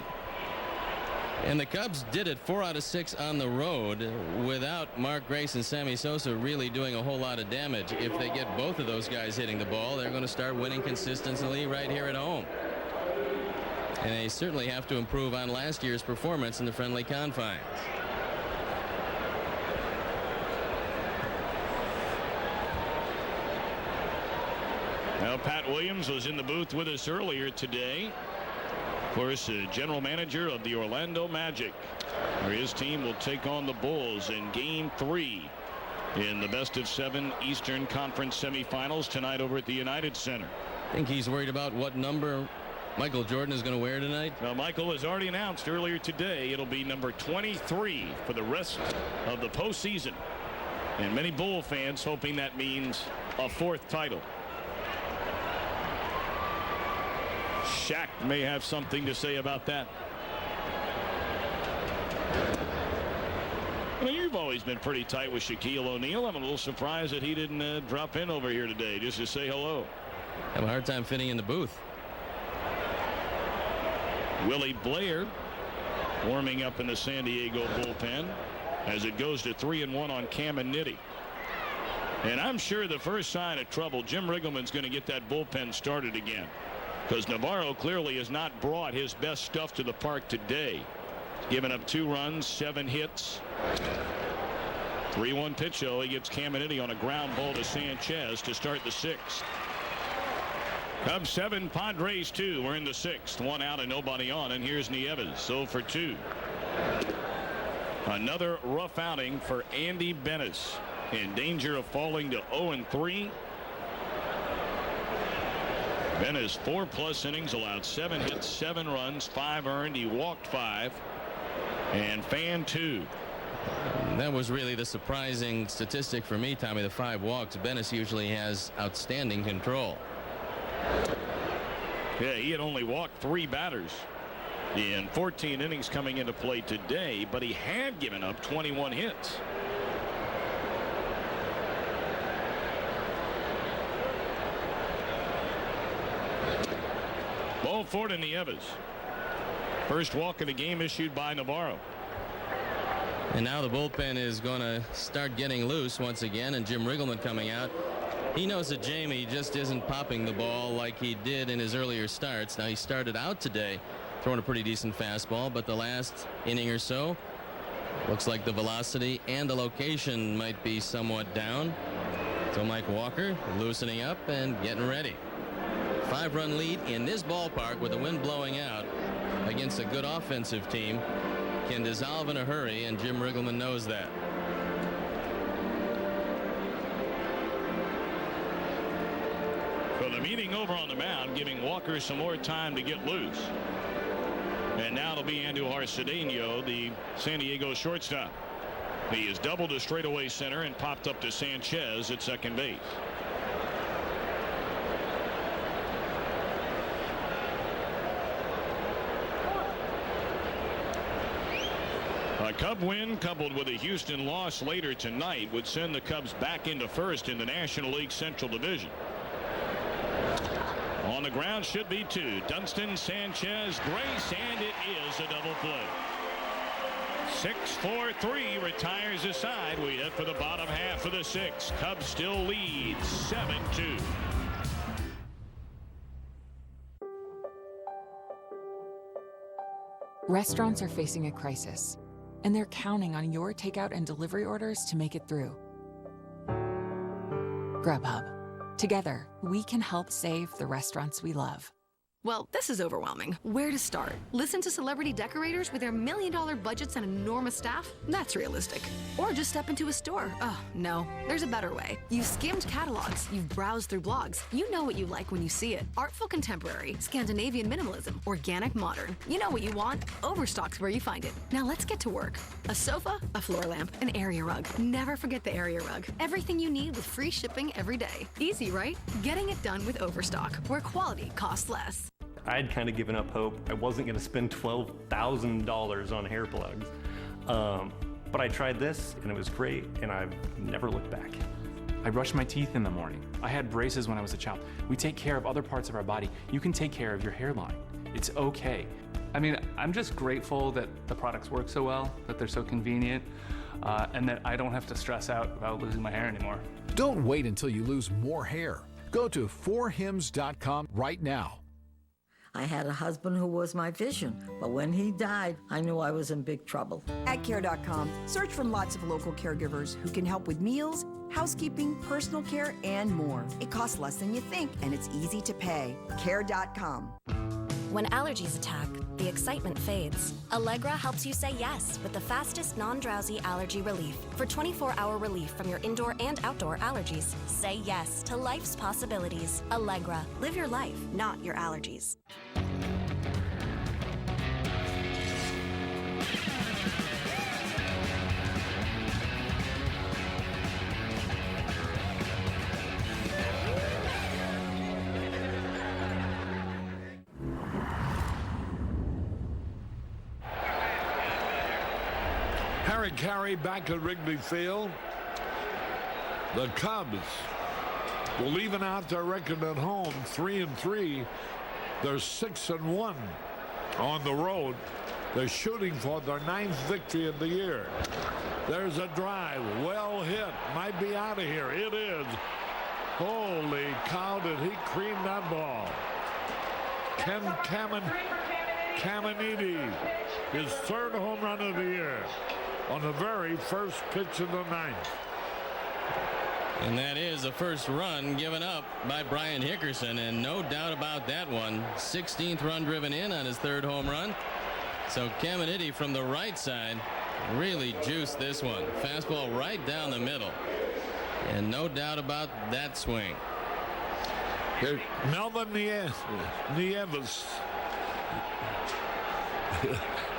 And the Cubs did it 4 out of 6 on the road without Mark Grace and Sammy Sosa really doing a whole lot of damage. If they get both of those guys hitting the ball, they're going to start winning consistently right here at home. And they certainly have to improve on last year's performance in the friendly confines. Well, Pat Williams was in the booth with us earlier today. Of course, general manager of the Orlando Magic, where his team will take on the Bulls in Game 3 in the best-of-7 Eastern Conference semifinals tonight over at the United Center. I think he's worried about what number Michael Jordan is going to wear tonight. Now, Michael has already announced earlier today it'll be number 23 for the rest of the postseason. And many Bull fans hoping that means a 4th title. Shaq may have something to say about that. Well, you've always been pretty tight with Shaquille O'Neal. I'm a little surprised that he didn't drop in over here today just to say hello. Have a hard time fitting in the booth. Willie Blair warming up in the San Diego bullpen as it goes to 3-1 on Caminiti. And I'm sure the first sign of trouble, Jim Riggleman's going to get that bullpen started again, because Navarro clearly has not brought his best stuff to the park today. Given up 2 runs, 7 hits. 3-1 pitch, though. He gets Caminiti on a ground ball to Sanchez to start the 6th. Cubs 7, Padres 2. We're in the 6th. 1 out and nobody on. And here's Nieves. 0 for 2. Another rough outing for Andy Benes. In danger of falling to 0-3. Benes 4+ innings, allowed 7 hits, 7 runs, 5 earned. He walked 5 and fanned 2. That was really the surprising statistic for me, Tommy, the 5 walks. Bennis usually has outstanding control. Yeah, he had only walked 3 batters in 14 innings coming into play today, but he had given up 21 hits. Ball 4 to Nieves. First walk of the game issued by Navarro. And now the bullpen is going to start getting loose once again, and Jim Riggleman coming out. He knows that Jamie just isn't popping the ball like he did in his earlier starts. Now, he started out today throwing a pretty decent fastball, but the last inning or so looks like the velocity and the location might be somewhat down. So Mike Walker loosening up and getting ready. 5-run lead in this ballpark with the wind blowing out against a good offensive team can dissolve in a hurry, and Jim Riggleman knows that. So the meeting over on the mound, giving Walker some more time to get loose. And now it'll be Andujar Cedeno, the San Diego shortstop. He has doubled to straightaway center and popped up to Sanchez at second base. A Cub win coupled with a Houston loss later tonight would send the Cubs back into first in the National League Central Division. On the ground should be 2. Dunston, Sanchez, Grace, and it is a double play. 6-4-3 retires aside. We head for the bottom half of the 6th. Cubs still lead 7-2. Restaurants are facing a crisis, and they're counting on your takeout and delivery orders to make it through. Grubhub. Together, we can help save the restaurants we love. Well, this is overwhelming. Where to start? Listen to celebrity decorators with their $1 million budgets and enormous staff? That's realistic. Or just step into a store. Oh, no. There's a better way. You've skimmed catalogs. You've browsed through blogs. You know what you like when you see it. Artful contemporary, Scandinavian minimalism, organic modern. You know what you want. Overstock's where you find it. Now let's get to work. A sofa, a floor lamp, an area rug. Never forget the area rug. Everything you need with free shipping every day. Easy, right? Getting it done with Overstock, where quality costs less. I had kind of given up hope. I wasn't going to spend $12,000 on hair plugs. But I tried this, and it was great, and I've never looked back. I brush my teeth in the morning. I had braces when I was a child. We take care of other parts of our body. You can take care of your hairline. It's okay. I mean, I'm just grateful that the products work so well, that they're so convenient, and that I don't have to stress out about losing my hair anymore. Don't wait until you lose more hair. Go to forhims.com right now. I had a husband who was my vision, but when he died, I knew I was in big trouble. At care.com, search for lots of local caregivers who can help with meals, housekeeping, personal care, and more. It costs less than you think, and it's easy to pay. Care.com. When allergies attack, the excitement fades. Allegra helps you say yes with the fastest non-drowsy allergy relief. For 24-hour relief from your indoor and outdoor allergies, say yes to life's possibilities. Allegra, live your life, not your allergies. Harry Carey back at Wrigley Field. The Cubs will even out their record at home, 3-3. They're 6-1 on the road. They're shooting for their 9th victory of the year. There's a drive, well hit, might be out of here. It is. Holy cow, did he cream that ball. Caminiti, his 3rd home run of the year on the very first pitch of the 9th. And that is the first run given up by Brian Hickerson, and no doubt about that one. 16th run driven in on his 3rd home run. So Caminiti from the right side really juiced this one. Fastball right down the middle. And no doubt about that swing. Melvin Nieves.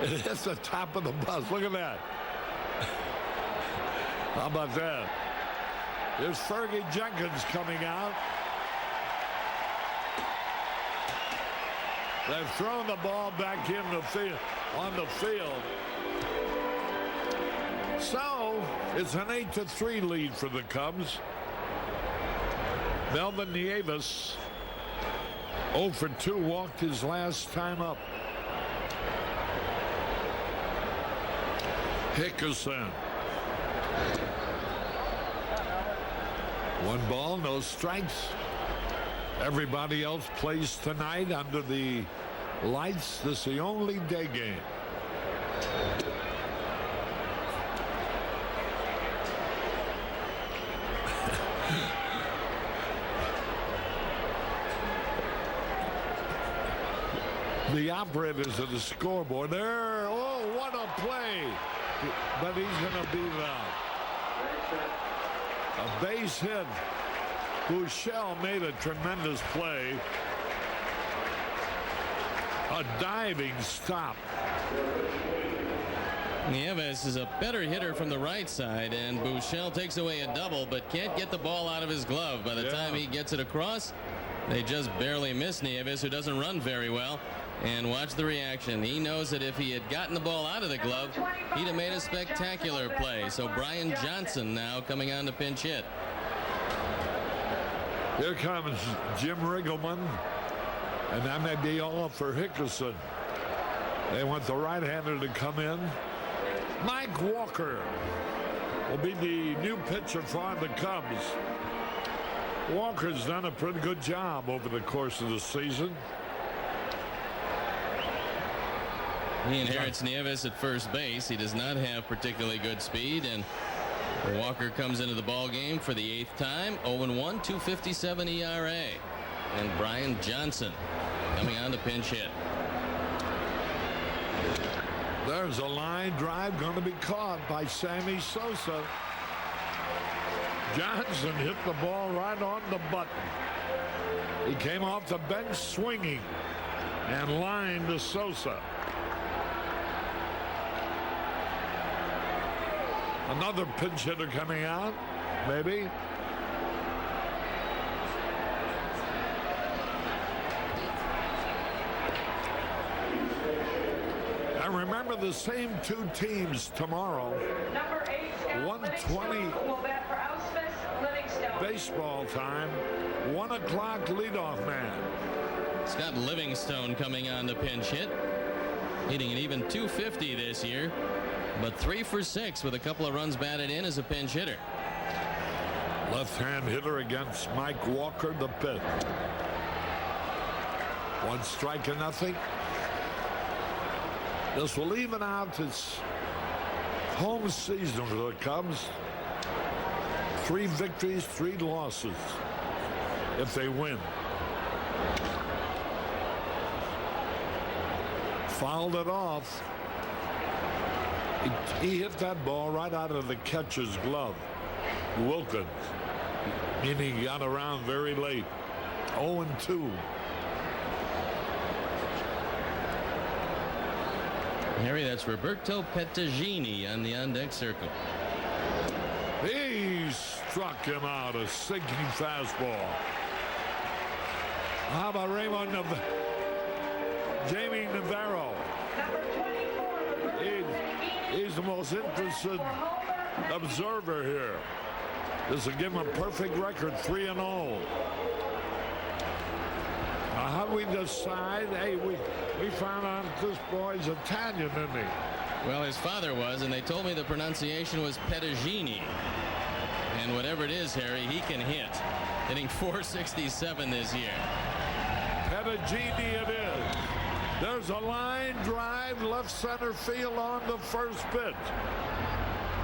It's the top of the bus. Look at that. How about that? Here's Fergie Jenkins coming out. They've thrown the ball back in the field, on the field. So it's an 8-3 lead for the Cubs. Melvin Nieves, 0 for 2, walked his last time up. Hickerson. 1 ball, no strikes. Everybody else plays tonight under the lights. This is the only day game. The operators at the scoreboard there. Oh, what a play. But he's going to beat it out. A base hit. Buechele made a tremendous play. A diving stop. Nieves is a better hitter from the right side, and Buechele takes away a double, but can't get the ball out of his glove. By the time he gets it across, they just barely miss Nieves, who doesn't run very well. And watch the reaction. He knows that if he had gotten the ball out of the glove, he'd have made a spectacular play. So Brian Johnson now coming on to pinch hit. Here comes Jim Riggleman, and that may be all for Hickerson. They want the right-hander to come in. Mike Walker will be the new pitcher for the Cubs. Walker's done a pretty good job over the course of the season. He inherits Nieves at first base. He does not have particularly good speed, and Walker comes into the ball game for the 8th time. 0-1, 2.57 ERA. And Brian Johnson coming on to pinch hit. There's a line drive going to be caught by Sammy Sosa. Johnson hit the ball right on the button. He came off the bench swinging and lined to Sosa. Another pinch hitter coming out, maybe. And remember, the same 2 teams tomorrow. 1:20 baseball time. 1 o'clock leadoff man. Scott Livingstone coming on to pinch hit, hitting an even 250 this year. But 3 for 6 with a couple of runs batted in as a pinch hitter. Left-hand hitter against Mike Walker, the pitch. 1 strike and nothing. This will even out its home season for the Cubs. 3 victories, 3 losses if they win. Fouled it off. He hit that ball right out of the catcher's glove. Wilkins, meaning he got around very late. 0-2. Harry, that's Roberto Pettagini on the on-deck circle. He struck him out, a sinking fastball. How about Raymond Jamie Navarro? He's the most interested observer here. This will give him a perfect record, 3-0. How do we decide? Hey, we found out this boy's Italian, isn't he? Well, his father was, and they told me the pronunciation was Pettagini. And whatever it is, Harry, he can hit. Hitting .467 this year. Pettagini it is. There's a line drive left center field on the first pitch.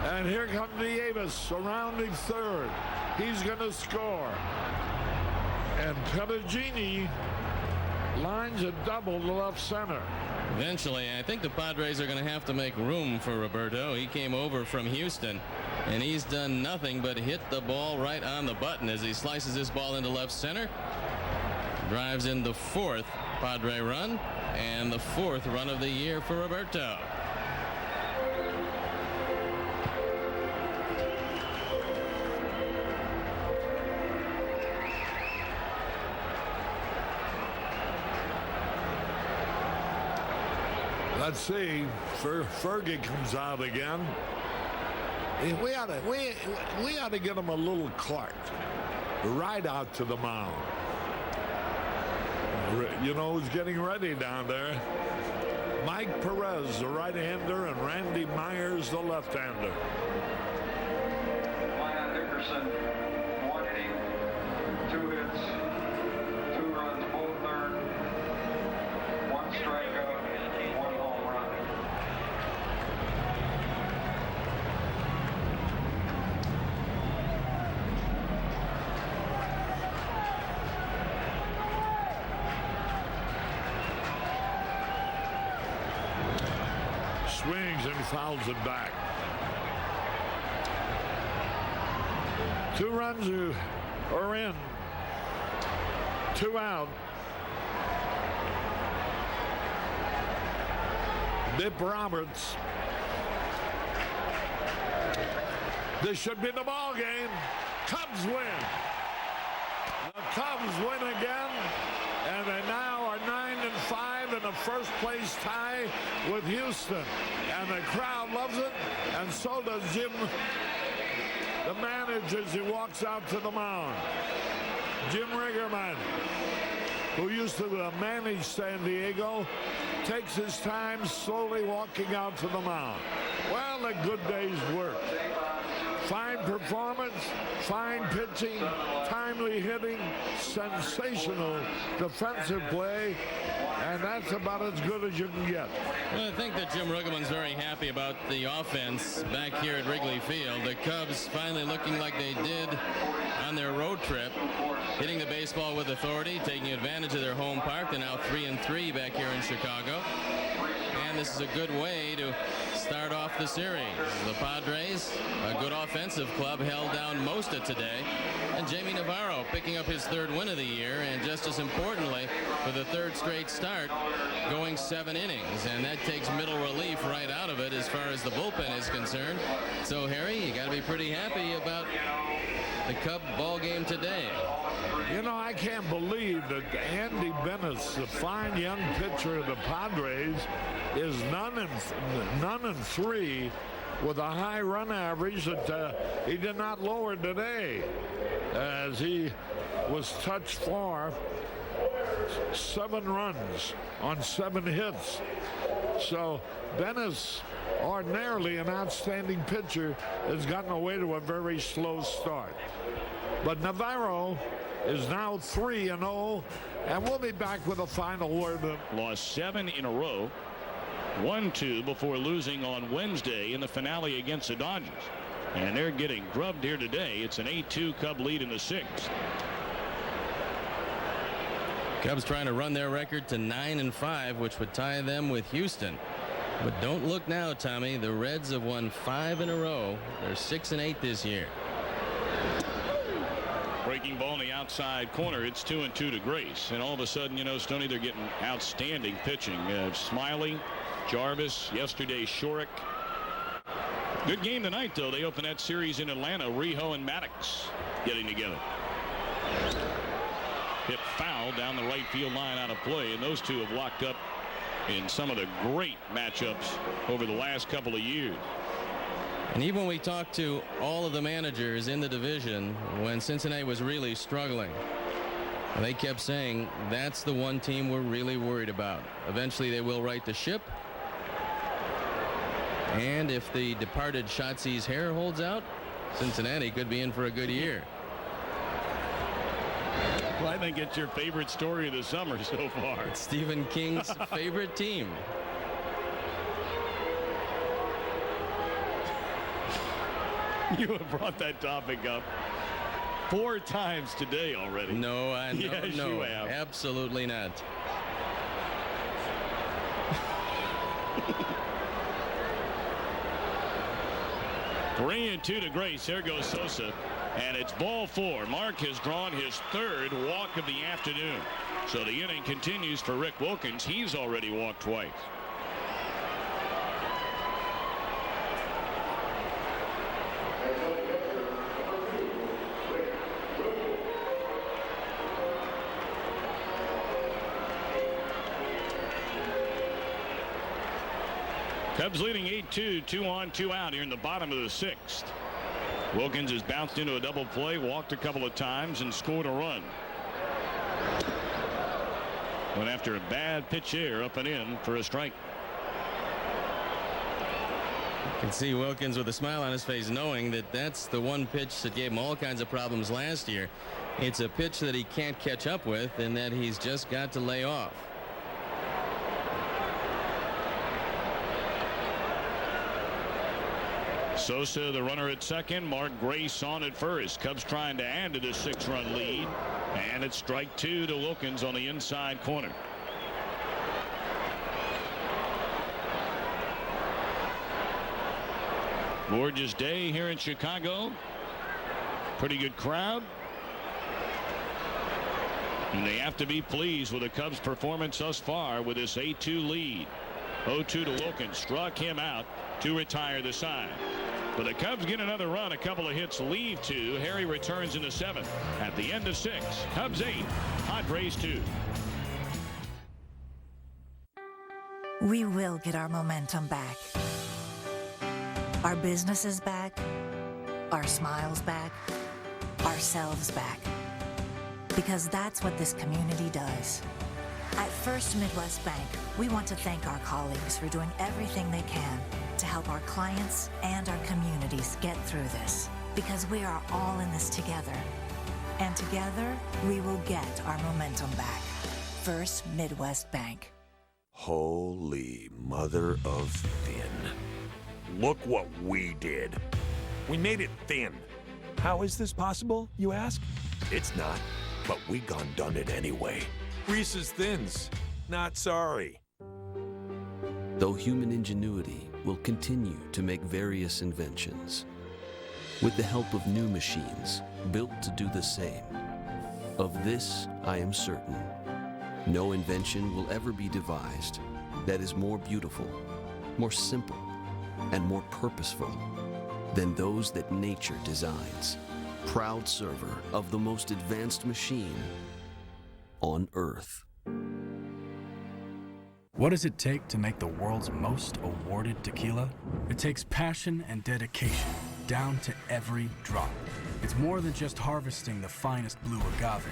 And here comes Nieves surrounding third. He's going to score. And Pettagini lines a double to left center. Eventually, I think the Padres are going to have to make room for Roberto. He came over from Houston, and he's done nothing but hit the ball right on the button as he slices this ball into left center. Drives in the 4th Padre run and the 4th run of the year for Roberto. Let's see. Fergie comes out again. We ought to get him a little Clark right out to the mound. You know who's getting ready down there? Mike Perez, the right-hander, and Randy Myers, the left-hander. Dickerson, 1 inning, 2 hits, 2 runs, both earned, 1 strikeout, 1 home run. Swings and fouls it back. 2 runs are in. 2 out. Bip Roberts. This should be the ball game. Cubs win. The Cubs win again, and they now are 9-5 in a first-place tie with Houston. And the crowd loves it, and so does Jim, the manager, as he walks out to the mound. Jim Rigerman, who used to manage San Diego, takes his time slowly walking out to the mound. Well, a good day's work. Fine performance, fine pitching, timely hitting, sensational defensive play, and that's about as good as you can get. Well, I think that Jim Riggleman's very happy about the offense back here at Wrigley Field. The Cubs finally looking like they did on their road trip, hitting the baseball with authority, taking advantage of their home park. They're now 3-3 back here in Chicago. And this is a good way to start off the series. The Padres, a good offensive club, held down most of today. And Jamie Navarro picking up his 3rd win of the year, and just as importantly, for the 3rd straight start, going 7 innings. And that takes middle relief right out of it as far as the bullpen is concerned. So, Harry, you got to be pretty happy about the Cub ball game today. You know, I can't believe that Andy Bennis, the fine young pitcher of the Padres, is 9-3 with a high run average that he did not lower today, as he was touched for 7 runs on 7 hits. So Bennis, ordinarily an outstanding pitcher, has gotten away to a very slow start. But Navarro is now 3-0, and we'll be back with a final word. Lost 7 in a row, 1-2 before losing on Wednesday in the finale against the Dodgers. And they're getting grubbed here today. It's an 8-2 Cub lead in the 6th. Cubs trying to run their record to 9-5, which would tie them with Houston. But don't look now, Tommy. The Reds have won 5 in a row. They're 6-8 this year. Breaking ball in the outside corner. It's 2-2 to Grace. And all of a sudden, you know, Stoney, they're getting outstanding pitching. Smiley, Jarvis, yesterday Shorrock. Good game tonight, though. They open that series in Atlanta. Rijo and Maddox getting together. Hit foul down the right field line out of play. And those two have locked up in some of the great matchups over the last couple of years. And even when we talked to all of the managers in the division when Cincinnati was really struggling, they kept saying that's the one team we're really worried about. Eventually they will right the ship. And if the departed Shotzi's hair holds out, Cincinnati could be in for a good year. Well, I think it's your favorite story of the summer so far. It's Stephen King's favorite team. You have brought that topic up 4 times today already. No, yes, no, you have. Absolutely not. Three and 2 to Grace. There goes Sosa. And it's ball 4. Mark has drawn his 3rd walk of the afternoon. So the inning continues for Rick Wilkins. He's already walked twice. Cubs leading 8-2, 2 on, 2 out here in the bottom of the 6th. Wilkins has bounced into a double play, walked a couple of times, and scored a run. Went after a bad pitch here, up and in for a strike. You can see Wilkins with a smile on his face, knowing that that's the one pitch that gave him all kinds of problems last year. It's a pitch that he can't catch up with and that he's just got to lay off. Sosa, the runner at second. Mark Grace on at first. Cubs trying to add to this 6-run lead. And it's strike 2 to Wilkins on the inside corner. Gorgeous day here in Chicago. Pretty good crowd. And they have to be pleased with the Cubs' performance thus far with this 8-2 lead. 0-2 to Wilkins. Struck him out to retire the side. But the Cubs get another run. A couple of hits leave 2. Harry returns in the 7th. At the end of 6. Cubs 8. Padres 2. We will get our momentum back. Our businesses back. Our smiles back. Ourselves back. Because that's what this community does. At First Midwest Bank, we want to thank our colleagues for doing everything they can to help our clients and our communities get through this. Because we are all in this together. And together, we will get our momentum back. First Midwest Bank. Holy mother of thin. Look what we did. We made it thin. How is this possible, you ask? It's not, but we done it anyway. Reese's Thins. Not sorry. Though human ingenuity will continue to make various inventions, with the help of new machines built to do the same, of this I am certain. No invention will ever be devised that is more beautiful, more simple, and more purposeful than those that nature designs. Proud server of the most advanced machine on Earth. What does it take to make the world's most awarded tequila? It takes passion and dedication, down to every drop. It's more than just harvesting the finest blue agave.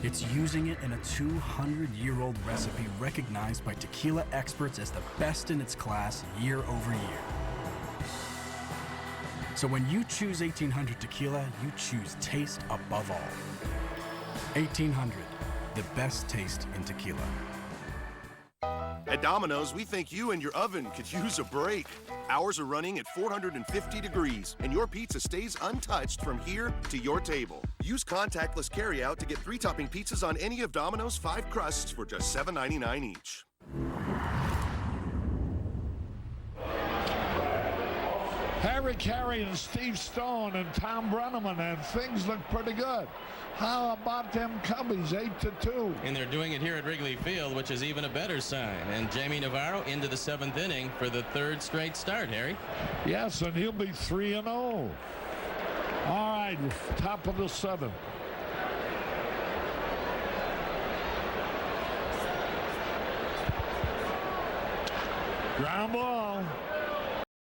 It's using it in a 200-year-old recipe recognized by tequila experts as the best in its class year over year. So when you choose 1800 Tequila, you choose taste above all. 1800, the best taste in tequila. At Domino's, we think you and your oven could use a break. Ours are running at 450 degrees, and your pizza stays untouched from here to your table. Use contactless carryout to get 3-topping pizzas on any of Domino's 5 crusts for just $7.99 each. Harry Carey and Steve Stone and Tom Brenneman, and things look pretty good. How about them Cubbies, 8-2? And they're doing it here at Wrigley Field, which is even a better sign. And Jamie Navarro into the 7th inning for the 3rd straight start, Harry. Yes, and he'll be 3-0. All right, top of the 7th. Ground ball.